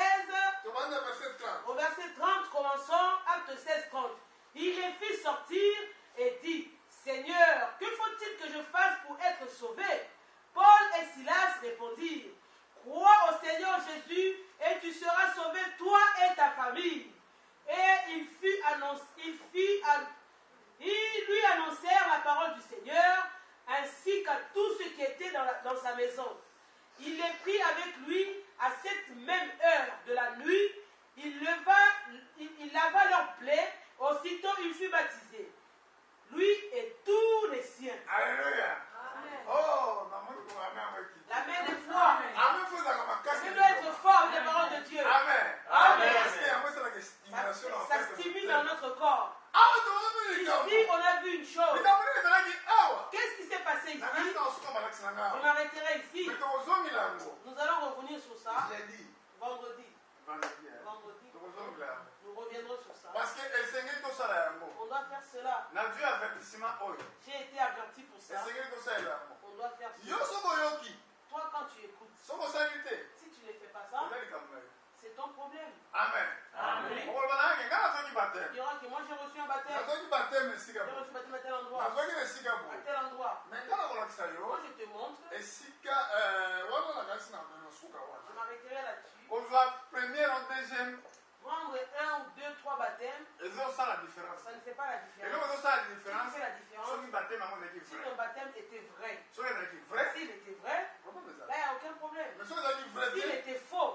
au verset 30, commençons, Acte 16, 30. Il les fit sortir et dit, Seigneur, que faut-il que je fasse pour être sauvé? Paul et Silas répondirent, crois au Seigneur Jésus et tu seras sauvé, toi et ta famille. Et ils lui annoncèrent la parole du Seigneur, ainsi qu'à tous ceux qui étaient dans sa maison. Il les prit avec lui à cette même heure de la nuit. Il lava leurs plaies. Aussitôt, il fut baptisé. Lui et tous les siens. Alléluia. Amen. Oh, la main des foi. Je dois être fort avec les paroles de Dieu. Amen. Amen. Ça stimule dans notre corps. Ici, on a vu une chose. Qu'est-ce qui s'est passé ici? place na nga. Je m'arrêterai ici. Mais tokozongela yango. Nous allons revenir sur ça Jeudi. vendredi. Vendredi. Vendredi. Tokozongela yango. Nous reviendrons sur ça. Parce que esengeli tosala yango. On doit faire cela. Na Dieu avertissement oyo. J'ai été averti pour ça. Esengeli tosalela yango. On doit faire Yo cela. soko oyoki. Toi, quand tu écoutes, Soko osali te. si tu ne fais pas ça, Eza likambo na yo. c'est ton problème. Amen. Amen. Okoloba na yange nga nazwaki Il baptême. dira que moi j'ai reçu un baptême. Nazwaki baptême esika J'ai boye. reçu un baptême à tel endroit. Nazwaki na esika À boye. tel endroit. Mais nga nakolakisa yo. Moi je te montre. Esika wana nakasi na suka Je wana. m'arrêterai là-dessus. Kozwa première ou deuxième. Prendre un ou deux, trois baptêmes, ezosala différence. ça ne fait pas la eloko différence. ezosala Ce qui différence fait la différence, soki bateme yango ezalaki si vrai le baptême était vrai, soki ezalaki vrai s'il était vrai, problème là, ezala il n'y a aucun problème. mais soki ezalaki vrai S'il te était faux,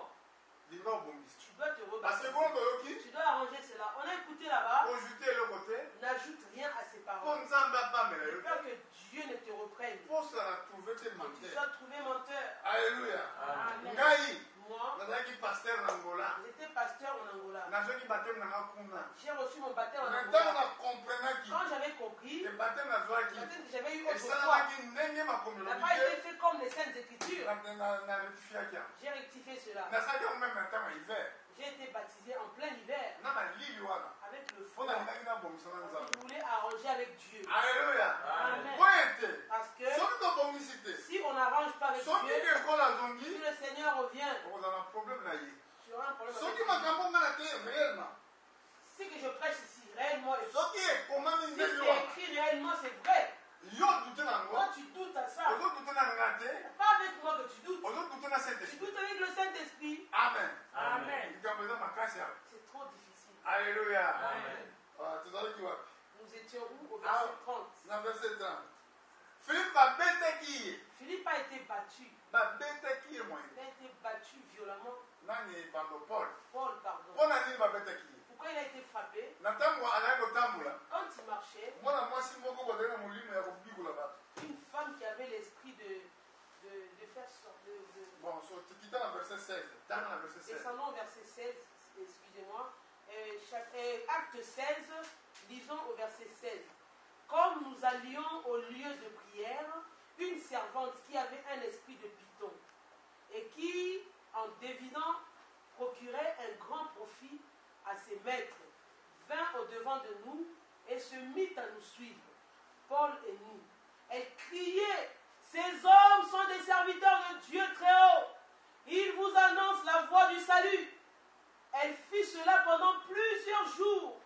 linga obongisi tu dois te parce que rebaptiser. kuna toyoki Tu dois arranger cela. On a écouté là-bas, ojute eloko te n'ajoute rien à ses mpo paroles. nzambe apamela J'ai yo peur te que Dieu ne te reprenne. mposa na trouve te Que tu menteur sois trouvé menteur. alleluya Amen. ngai Moi, nazalaki paster na ngola j'étais pasteur en Angola. nazwaki bateme nanga kuna J'ai reçu mon baptême en me ntango Angola. nakomprenaki Quand j'avais compris, ke bateme le nazwaki baptême que j'avais eu autrefois esalamaki ndenge makomi n'a elobi pas été te fait comme les Saintes Écritures. na rectifiaki yango J'ai rectifié cela. nasalaki yango meme na ntango ya hiver J'ai été baptisé en plein hiver na malili wana avec le mpo feu. nalingaki nabongisa na Parce nzambe que je voulais arranger avec Dieu. alleluya Amen. po ete Parce que soki tobongisi te si on n'arrange pas avec soki Dieu, ekolo si azongi le Seigneur revient, okozala na problème na ye tu auras un problème soki avec Dieu. makambo nga na te réellement Ce que je prêche ici, réellement, et soki ekomami si ndenge c'est wana écrit réellement, c'est vrai. yo dute nango Toi, tu doutes à ça. ozodute na nga te Pas avec moi que tu doutes. ozodute na Tu saint-esprit doutes avec le Saint-Esprit. amen Amen. likambo eza makasi awa C'est trop difficile. alleluya Amen. tozalaki wapi Nous étions où au verset 30. na verset 30 philippe babetaki ye Philippe a été battu. babetaki ye moye Il a été battu violemment. nani bando paul Paul, pardon. mpo na nini babetaki ye Pourquoi il a été frappé? na ntango azalaki kotambola Quand il marchait, mwana mwasi moko bazali na molimo ya kobikola bato une femme qui avait l'esprit de faire sortir. bon so tikita na verset 16 tanga na verset 16 Descendons au verset 16, excusez-moi. Acte 16, lisons au verset 16. Comme nous allions au lieu de prière, une servante qui avait un esprit de python et qui, en devinant, procurait un grand profit à ses maîtres, vint au-devant de nous et se mit à nous suivre, Paul et nous. Elle criait, ces hommes sont des serviteurs de Dieu très haut. Ils vous annoncent la voie du salut. Elle fit cela pendant plusieurs jours.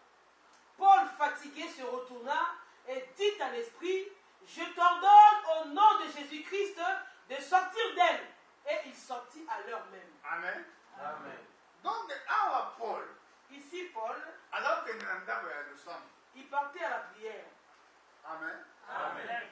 Paul, fatigué, se retourna et dit à l'esprit, je t'ordonne au nom de Jésus-Christ de sortir d'elle. Et il sortit à l'heure même. amen Amen. donc awa paul Ici, Paul, azakokende na ndako ya losambo il partait à la prière. amen Amen.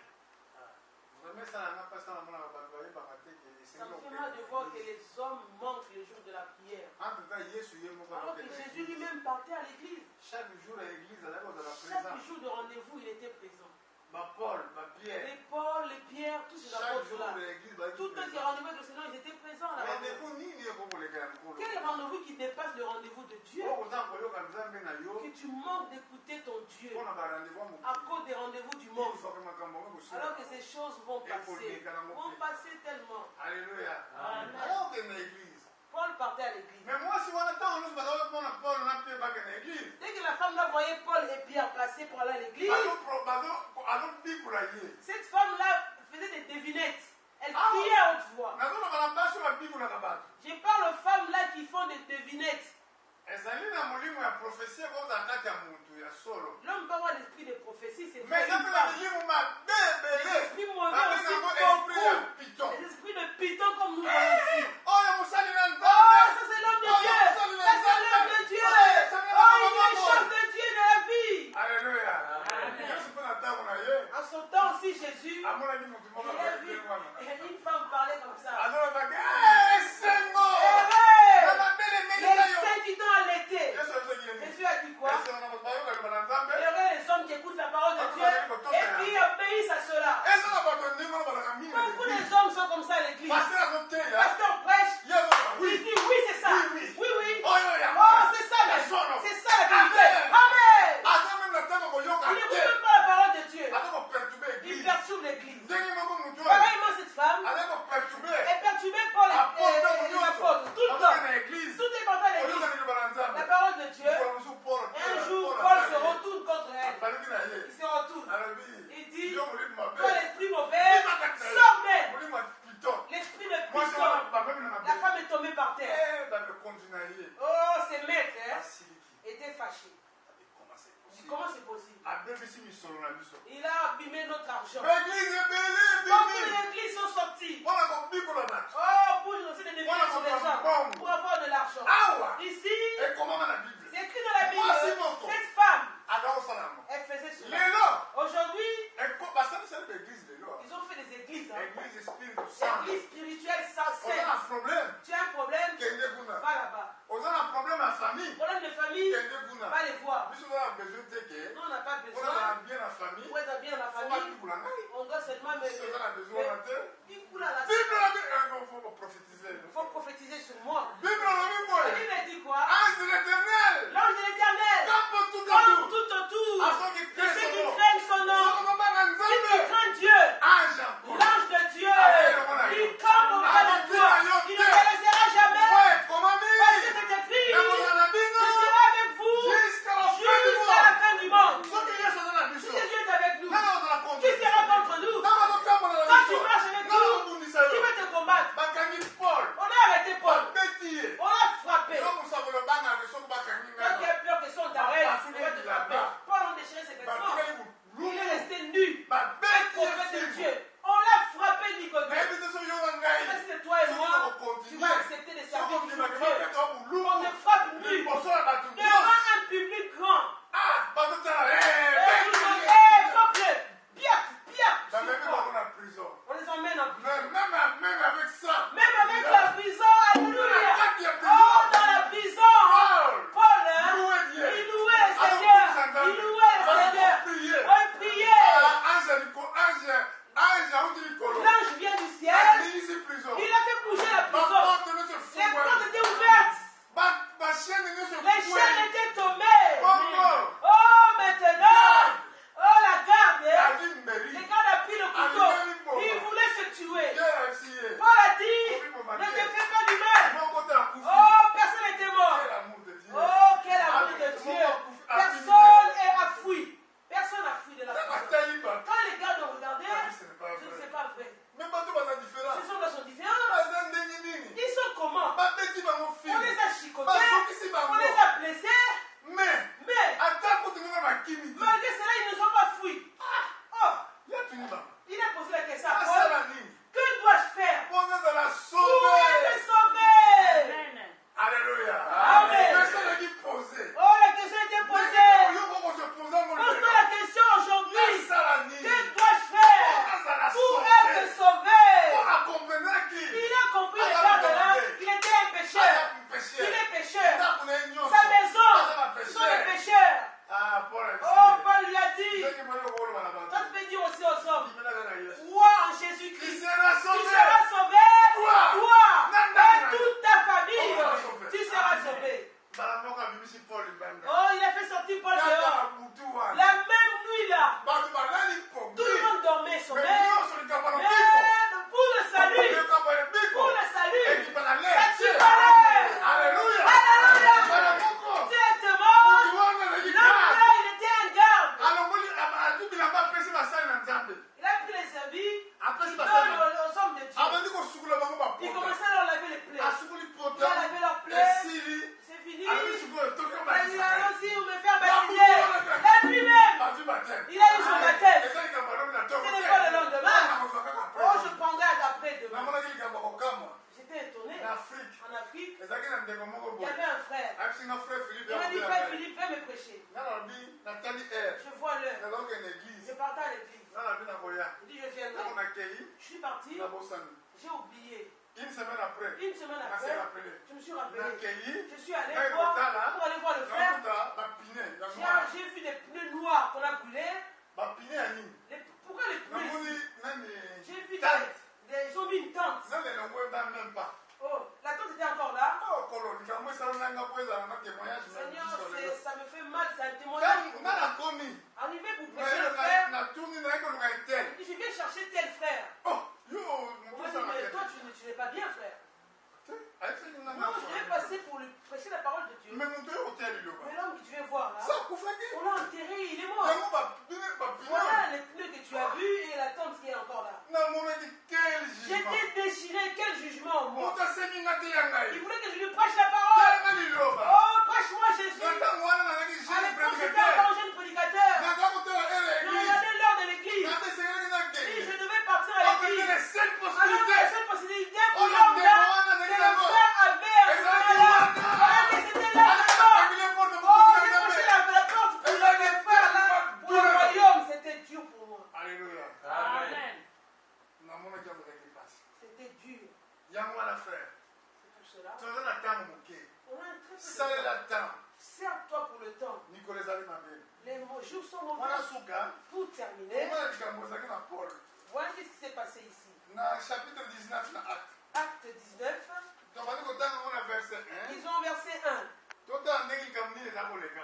vraiment esalanga mpasi na mona bato bayebaka te ke Ça me fait mal de voir que les hommes manquent le jour de la prière. entretemps yesu ye moko Alors que Jésus lui-même partait à l'église. chaque jour ya église azalaki kozala Chaque présent jour de rendez-vous, il était présent. bapaul bapierre Les Paul, les Pierre, tous ces chaque jour apôtres-là. ya église bazalaki Tous ceux qui présent rendez-vous avec le Seigneur, ils étaient présents là-bas. rendez-vous nini ekokoleka ya mokolo Quel rendez-vous qui dépasse le rendez-vous de Dieu? oyo koza koyoka nzambe na yo Que tu manques d'écouter ton Dieu mpona barendez-vous ya à mokili cause des rendez-vous du monde. ifaka makambo yango ekosila Alors que ces choses vont passer tellement. alléluia Amen. azakokende na église Paul partait à l'église. mais mwasi wana ntango nyonso bazalaki mpona paul na mpe bakende na église Dès que la femme là voyait Paul et Pierre passer pour aller à l'église, azobikula ye cette femme-là faisait des devinettes. Elle criait à haute voix. nazoloba na basi oyo babikulaka bato Je parle aux femmes là qui font des devinettes. ezali na molimo ya profesie kozala kati ya motu ya solo L'homme peut avoir l'esprit de prophétie, c'est mais vrai. eza mpe na milimo mabe ebele L'esprit mauvais babenga aussi yango esprit ya beaucoup. piton Les esprits de python comme nous avons ici. oyo mosali na Oh, nzambe ça c'est l'homme de Dieu. Ça c'est l'homme de Dieu. Oh, il est le chef de Dieu de la vie. alleluya Amen. yesu mpe na ntango na ye En son temps aussi, Jésus, amonaki motu moko il a vu une femme parler comme ça. azolobaki esengo Hey! na mabele Les emelisa yo saints qui t'ont allaité. yesu azolaki nini Jésus a dit quoi? esengo na bato bayoka liba na nzambe Il y aurait les hommes qui écoutent la parole de Dieu et qui obéissent tuer. Paul a dit, ne te fais pas du mal. Oh, personne n'était mort. Oh, quel amour de Dieu. Personne n'a fui. Personne n'a fui de la prison. Quand les gars l'ont regardé, ce n'est pas vrai. Ces gens-là sont différents. Ils sont comment? On les a chicotés, on les a blessés. Mais malgré cela, ils ne sont pas fouis. Oh, il a posé la question à Paul. Que dois-je faire pour être sauvé? Alléluia. Amen. La question était posée. Oh, la question était posée. Pose-toi la question aujourd'hui. Que dois-je faire pour être sauvé? Il a compris le gars-là qu'il était un pécheur. Il est pécheur. Sa maison, ce sont des pécheurs. Oh, Paul lui a dit. Toi, tu peux dire aussi aux hommes, crois en Jésus-Christ. Tu seras sauvé. Toi et toute ta famille. Tu seras sauvé. Oh, il a fait sortir Paul dehors. La même nuit là, tout le monde dormait, sommeil. Mais pour le salut, ça tue pareil. Alléluia. Directement, l'homme là, il était un garde. Il a pris les habits, il donne aux hommes de Dieu. Il commençait à leur laver les plaies. Il a lavé leurs plaies. C'est fini. Il a aussi me faire baptiser. La nuit même, il a eu son baptême. Ce n'est pas le lendemain. Oh, je prendrai après-demain. J'étais étonné. En Afrique, il y avait un frère. Il m'a dit, frère Philippe, viens me prêcher. Je vois l'heure. Je partais à l'église. Il dit, je viendrai. Je suis parti. J'ai oublié. Une semaine après, je me suis rappelé. Je suis allé voir pour aller voir le frère. J'ai vu des pneus noirs qu'on a brûlés. Pourquoi les pneus? J'ai vu ils ont mis une tente. Oh, la tente était encore là. Seigneur, ça me fait mal, c'est un témoignage. Arrivé pour prêcher le frère, je viens chercher tel frère. On m'a dit, mais toi tu n'es pas bien, frère. Non, je devais passer pour lui prêcher la parole de Dieu. Mais l'homme que tu viens voir là, on l'a enterré, il est mort. Voilà les pneus que tu as vus et la tente qui est encore là. J'étais déchiré, quel jugement en moi. Il voulait que je lui prêche la parole. Oh, prêche-moi Jésus. À l'époque, j'étais encore un jeune prédicateur. Je regardais l'heure de l'église. Si je devais partir à l'église, alors la seule possibilité pour l'homme là, que le frère avait à ce moment-là, alors que c'était là seulement. Oh, j'ai prêché la porte pour le frère là, pour le royaume, c'était dur pour moi. Alléluia. Amen. C'était dur. C'est pour cela. On a un très peu de temps. Sers-toi pour le temps. Les jours sont mauvais. Pour terminer, voilà ce qui s'est passé ici. Chapitre 19 Acte 19. Ils ont verset 1.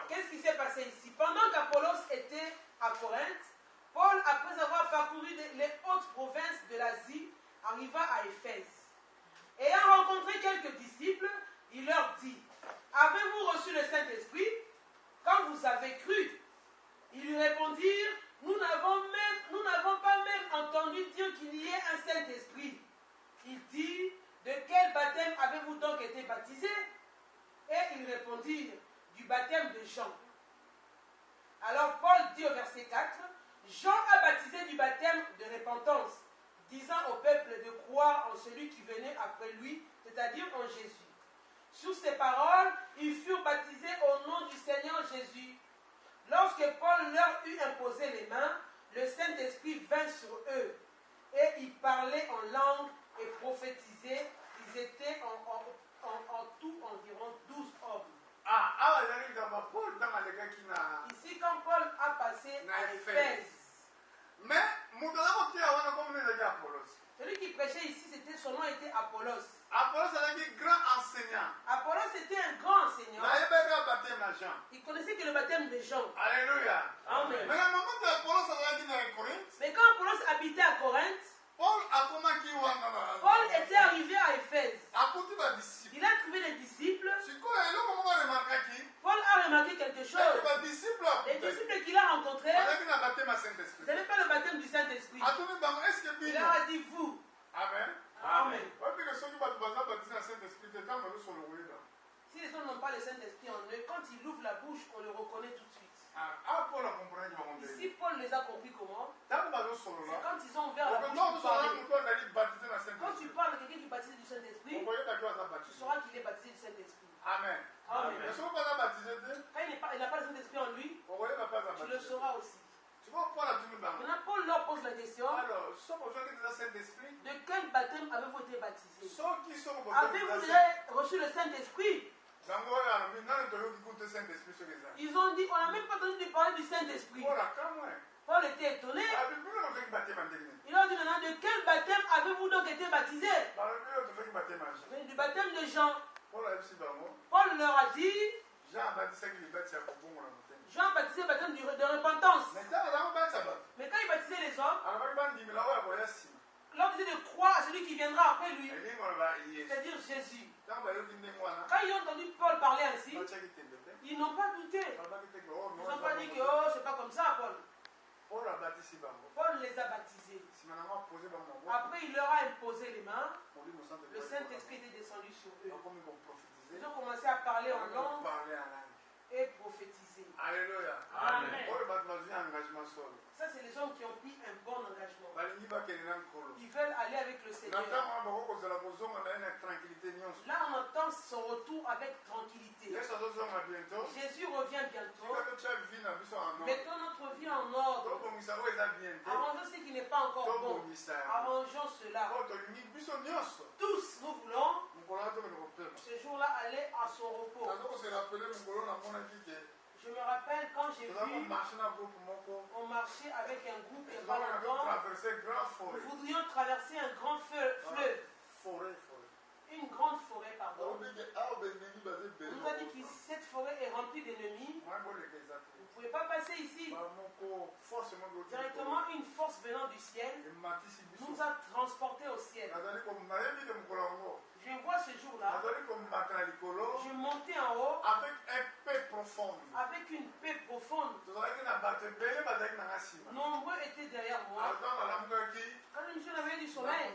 Qu'est-ce qui s'est passé ici? Pendant qu'Apollos était à Corinthe, Paul, après avoir parcouru les hautes provinces de l'Asie, arriva à Éphèse. Ayant rencontré quelques disciples, il leur dit, avez-vous reçu le Saint-Esprit quand vous avez cru? Ils lui répondirent, nous n'avons pas même entendu dire qu'il y ait un Saint-Esprit. Il dit, de quel baptême avez-vous donc été baptisés? Et ils répondirent, du baptême de Jean. Alors Paul dit au verset 4, Jean a baptisé du baptême de repentance, disant au peuple de croire en celui qui venait après lui, c'est-à-dire en Jésus. Sur ces paroles, ils furent baptisés au nom du Seigneur Jésus. Lorsque Paul leur eut imposé les mains, le Saint-Esprit vint sur eux, et ils parlaient en langue et prophétisaient. Ils étaient en tout environ 12 hommes. Ici, quand Paul a passé à Éphèse, mais celui qui prêchait ici, son nom était Apollos. Apollos était un grand enseignant. Apollos était un grand enseignant. Il connaissait que le baptême de Jean. Alléluia. Amen. Mais quand Apollos habitait à Corinthe, mais quand Apollos habitait à Corinthe, Paul Paul était arrivé à Éphèse. Il a trouvé des disciples. Paul a remarqué quelque chose. Les disciples qu'il a rencontrés, vous n'avez pas le baptême du Saint-Esprit. Il leur a dit, vous. Amen. Amen. Si les gens n'ont pas le Saint-Esprit en eux, quand ils ouvrent la bouche, on le reconnaît tout de suite. Ici, Paul les a compris comment. C'est quand ils ont ouvert la bouche pour parler. Quand tu parles de quelqu'un qui est baptisé du Saint-Esprit, tu sauras qu'il est baptisé du Saint-Esprit. Amen. Amen. Quand il n'a pas le Saint-Esprit en lui, tu le sauras aussi. Maintenant, Paul leur pose la question. De quel baptême avez-vous été baptisé? Avez-vous déjà reçu le Saint-Esprit? Ils ont dit, on n'a même pas entendu parler du Saint-Esprit. Paul était étonné. Il leur dit maintenant, de quel baptême avez-vous donc été baptisé? Du baptême de Jean. Paul leur a dit, Jean baptisait le baptême de repentance. Mais quand il baptisait les hommes, là vous de croire à celui qui viendra après lui, c'est-à-dire Jésus. Quand ils ont entendu Paul parler ainsi, ils n'ont pas douté. Ils n'ont pas dit que oh, c'est pas comme ça, Paul. Paul les a baptisés. Après, il leur a imposé les mains. Le Saint-Esprit était descendu sur eux. Ils ont commencé à parler en langue et prophétiser. Alléluia. Amen. Ça, Ça, c'est les hommes qui ont pris un bon engagement. Ils veulent aller avec le Seigneur. Là, on entend son retour avec tranquillité. Jésus revient bientôt. Mettons notre vie en ordre. Arrangeons ce qui n'est pas encore bon. Arrangeons cela. Tous, nous voulons ce jour-là aller à son repos. Je me rappelle quand j'ai vu, on marchait avec un groupe et pas longtemps. Nous voudrions traverser un grand fleuve. Une grande forêt, pardon. On nous a dit que cette forêt est remplie d'ennemis. Vous ne pouvez pas passer ici. Directement, une force venant du ciel nous a transportés au ciel. Je vois ce jour-là, je montais en haut avec une paix profonde. Nombreux étaient derrière moi. Quand je me suis réveillé du sommeil,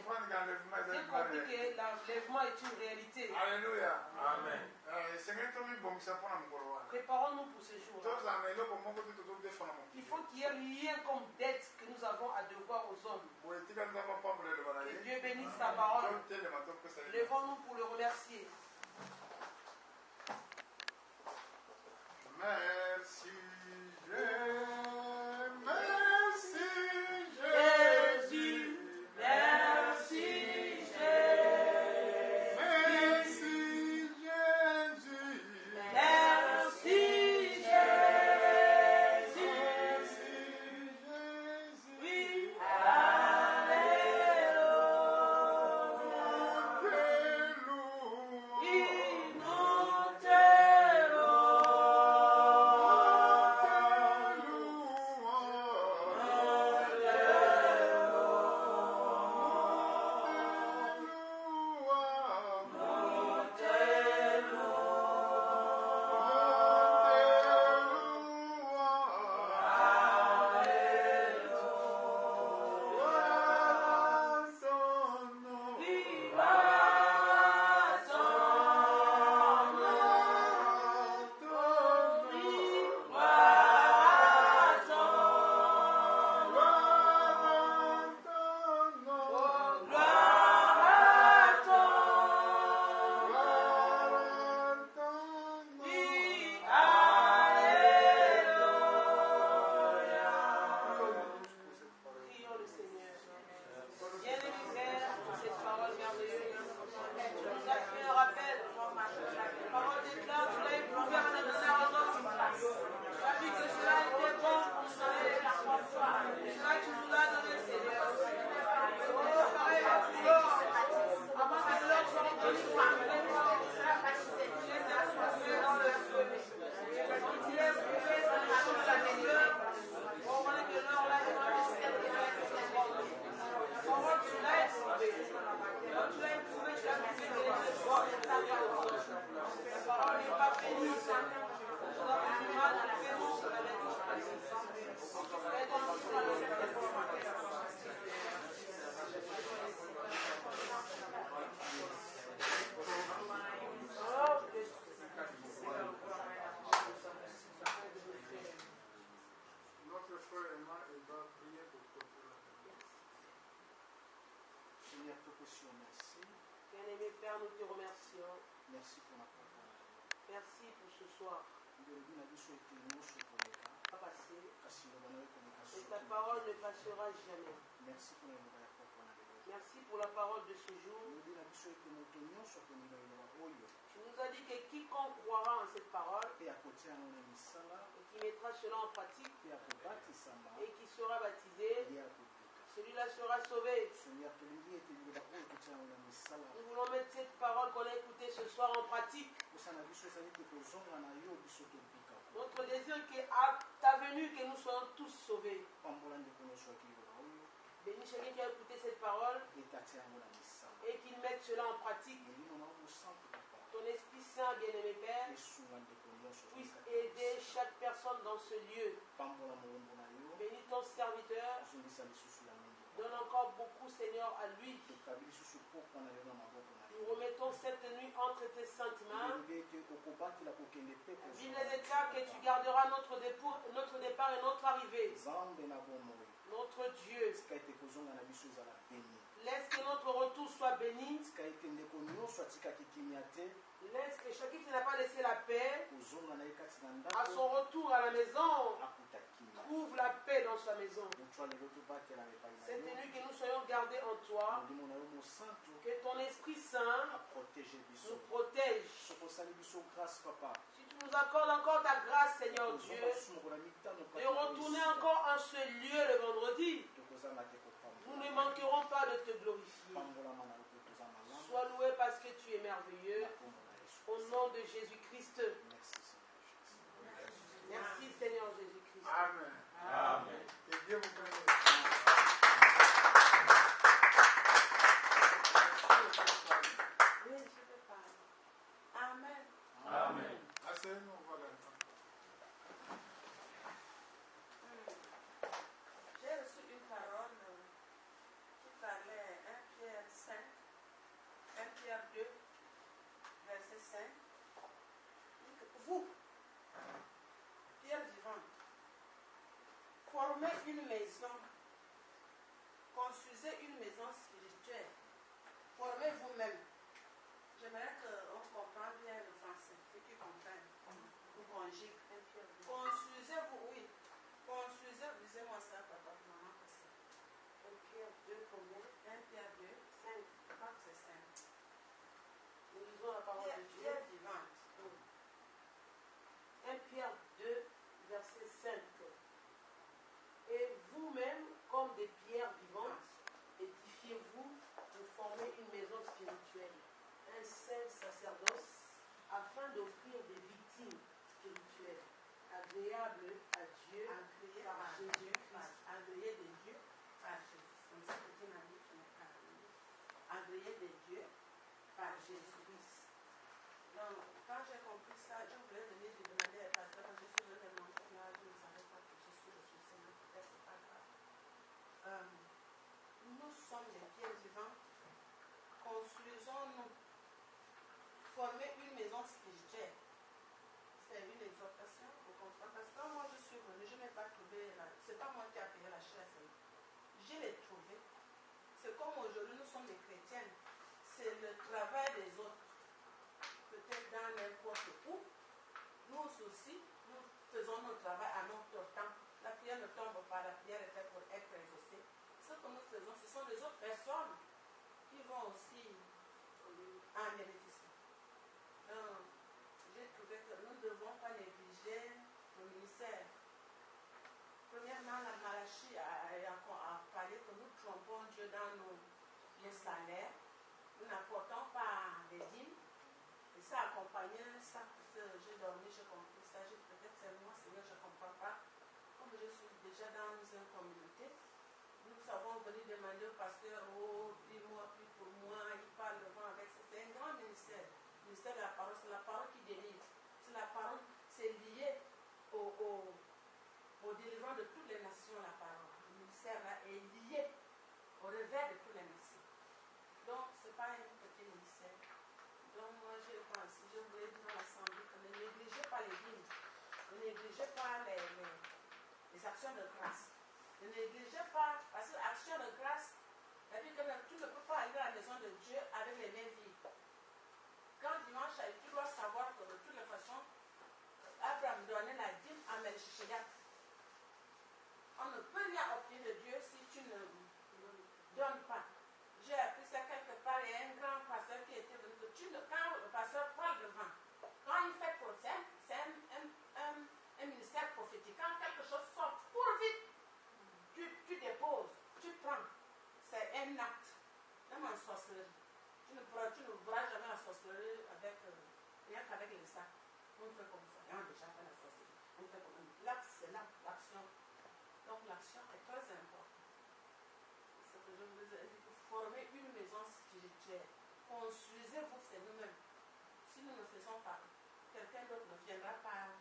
j'ai compris que l'enlèvement est une réalité. Alléluia. Amen. Préparons-nous pour ce jour-là. Il faut qu'il y ait un lien comme dette que nous avons à devoir aux hommes. Que Dieu bénisse sa parole. Levons-nous pour le remercier. Merci, Jésus, merci Jésus, merci Jésus, merci Jésus, oui, alléluia. Père, nous te remercions. Merci pour ma papa. Merci pour ce soir. Passé. Et ta parole ne passera jamais. Merci pour Merci pour la parole de ce jour. Tu nous as dit que quiconque croira en cette parole et qui mettra cela en pratique et qui sera baptisé, celui-là sera sauvé. Nous voulons mettre cette parole qu'on a écoutée ce soir en pratique. Notre désir est à ta venue que nous soyons tous sauvés. Bénis chacun qui a écouté cette parole et qu'il mette cela en pratique. Ton Esprit Saint, bien-aimé Père, puisse aider chaque personne dans ce lieu. Bénis ton serviteur. Donne encore beaucoup, Seigneur, à lui. Nous remettons cette nuit entre tes saintes mains. Il est déclare que tu garderas notre départ et notre arrivée. Notre Dieu. Laisse que notre retour soit béni. Laisse que chacun qui n'a pas laissé la paix, à son retour à la maison, trouve la paix dans sa maison. Cette nuit, que nous soyons gardés en toi, que ton Esprit Saint nous protège. Si tu nous accordes encore ta grâce, Seigneur Dieu, de retourner encore en ce lieu le vendredi, nous ne manquerons pas de te glorifier. Sois loué parce que tu es merveilleux. Au nom de Jésus-Christ. Merci Seigneur Jésus-Christ. Amen. Amen. Que Dieu vous bénisse. Oui, je vais parler. Amen. Amen. Asseyez-nous, voilà. J'ai reçu une parole qui parlait 1 Pierre 5, 1 Pierre 2, verset 5. Vous, pierre vivante, formez une maison, construisez une maison spirituelle, formez vous-même. J'aimerais qu'on comprenne bien le français, ceux qui comprennent, ou conjuguent. Construisez-vous, oui. Construisez, lisez-moi ça, papa, maman, c'est 1 Pierre 2, combien? 1 Pierre 2, 5, je crois que c'est 5. Nous lisons la parole de Dieu. Pierre vivante. 1 Pierre 2, verset 5. Et vous-même, comme des pierres vivantes, édifiez-vous pour former une maison spirituelle, un saint sacerdoce, afin d'offrir des victimes spirituelles, agréables à Dieu par Jésus-Christ. Agréé de Dieu par Jésus. Comme ça, petit ami qui n'est pas agréé de Dieu par Jésus-Christ. Donc, quand j'ai compris ça, je voulais venir lui demander à pasteur, quand je suis venue de mon là, je ne savais pas que je suis le Seigneur, peut-être c'est pas grave. Nous sommes des pierres vivantes, construisons-nous, former une maison spirituelle. C'est une exhortation, vous comprenez? Parce que quand moi je suis venue, je n'ai pas trouvé, c'est pas moi qui ai payé la chaise, je l'ai trouvé. C'est comme aujourd'hui, nous sommes des chrétiennes, c'est le travail des autres. Peut-être dans n'importe où, nous aussi, nous faisons notre travail à notre temps. La prière ne tombe pas, la prière est faite pour être exaucée. Ce que nous faisons, ce sont des autres personnes qui vont aussi en bénéficier. Donc, j'ai trouvé que nous ne devons pas négliger le ministère. Premièrement, la Malachie a parlé que nous trompons Dieu dans nos salaires. Nous n'apportons pas les dîmes. Et ça accompagnait ça, parce que j'ai dormi, j'ai compris ça. Peut-être c'est moi, Seigneur, je ne comprends pas. Comme je suis déjà dans une communauté, nous avons venu demander au pasteur, oh, prie-moi, prie pour moi, il parle devant avec ça. C'est un grand ministère. Le ministère de la parole, c'est la parole qui délivre. C'est la parole, c'est lié au délivrant de toutes les nations, la parole. Le ministère là est lié au revers de toutes les nations. Donc, ce n'est pas un petit ministère. Donc, moi, je pense, je voulais dire dans l'assemblée que ne négligez pas les dîmes, ne négligez pas les actions de grâce. Ne négligez pas, parce que l'action de grâce, tu ne peux pas aller à la maison de Dieu avec les mains vides. Regarde. On ne peut rien obtenir de Dieu si tu ne donnes pas. J'ai appris ça quelque part. Il y a un grand pasteur qui était venu. Quand le pasteur parle devant, quand il fait procès, c'est un ministère prophétique. Quand quelque chose sort, cours vite. Tu déposes, tu prends. C'est un acte. Même en sorcellerie. Tu ne pourras jamais la sorcellerie rien qu'avec les sacs. On fait comme ça. Et on a déjà fait la sorcellerie. On fait comme ça. L'acte, c'est l'action. Donc l'action est très importante. C'est ce que je vous ai dit. Pour former une maison spirituelle, construisez-vous vous-même. Si nous ne faisons pas, quelqu'un d'autre ne viendra pas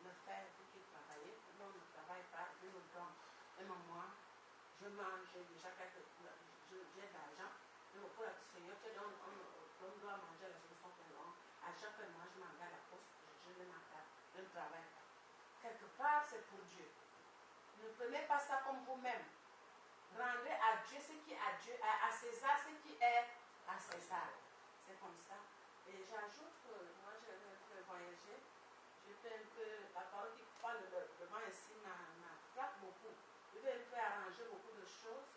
le faire vu qu'il travaille. Nous ne travaille pas, Dieu nous donne. Même moi, je mange, j'ai déjà j'ai de l'argent. Mais pour le Seigneur, on doit manger la solution qu'on a. À chaque fois, je m'engage à la poste, je ne travaille pas. Quelque part, c'est pour Dieu. Ne prenez pas ça comme vous-même. Rendez à Dieu ce qui est à Dieu, à César ce qui est à César. C'est comme ça. Et j'ajoute que moi, j'ai un peu voyagé. J'ai fait un peu, la parole qui parle devant ici m'a frappé beaucoup. Je vais un peu arranger beaucoup de choses.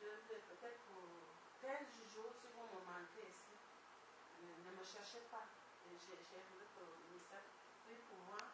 Je vais peut-être pour 15 jours, si vous me manquez ici, ne me cherchez pas. Et j'ai voulu que le ministère prie pour moi.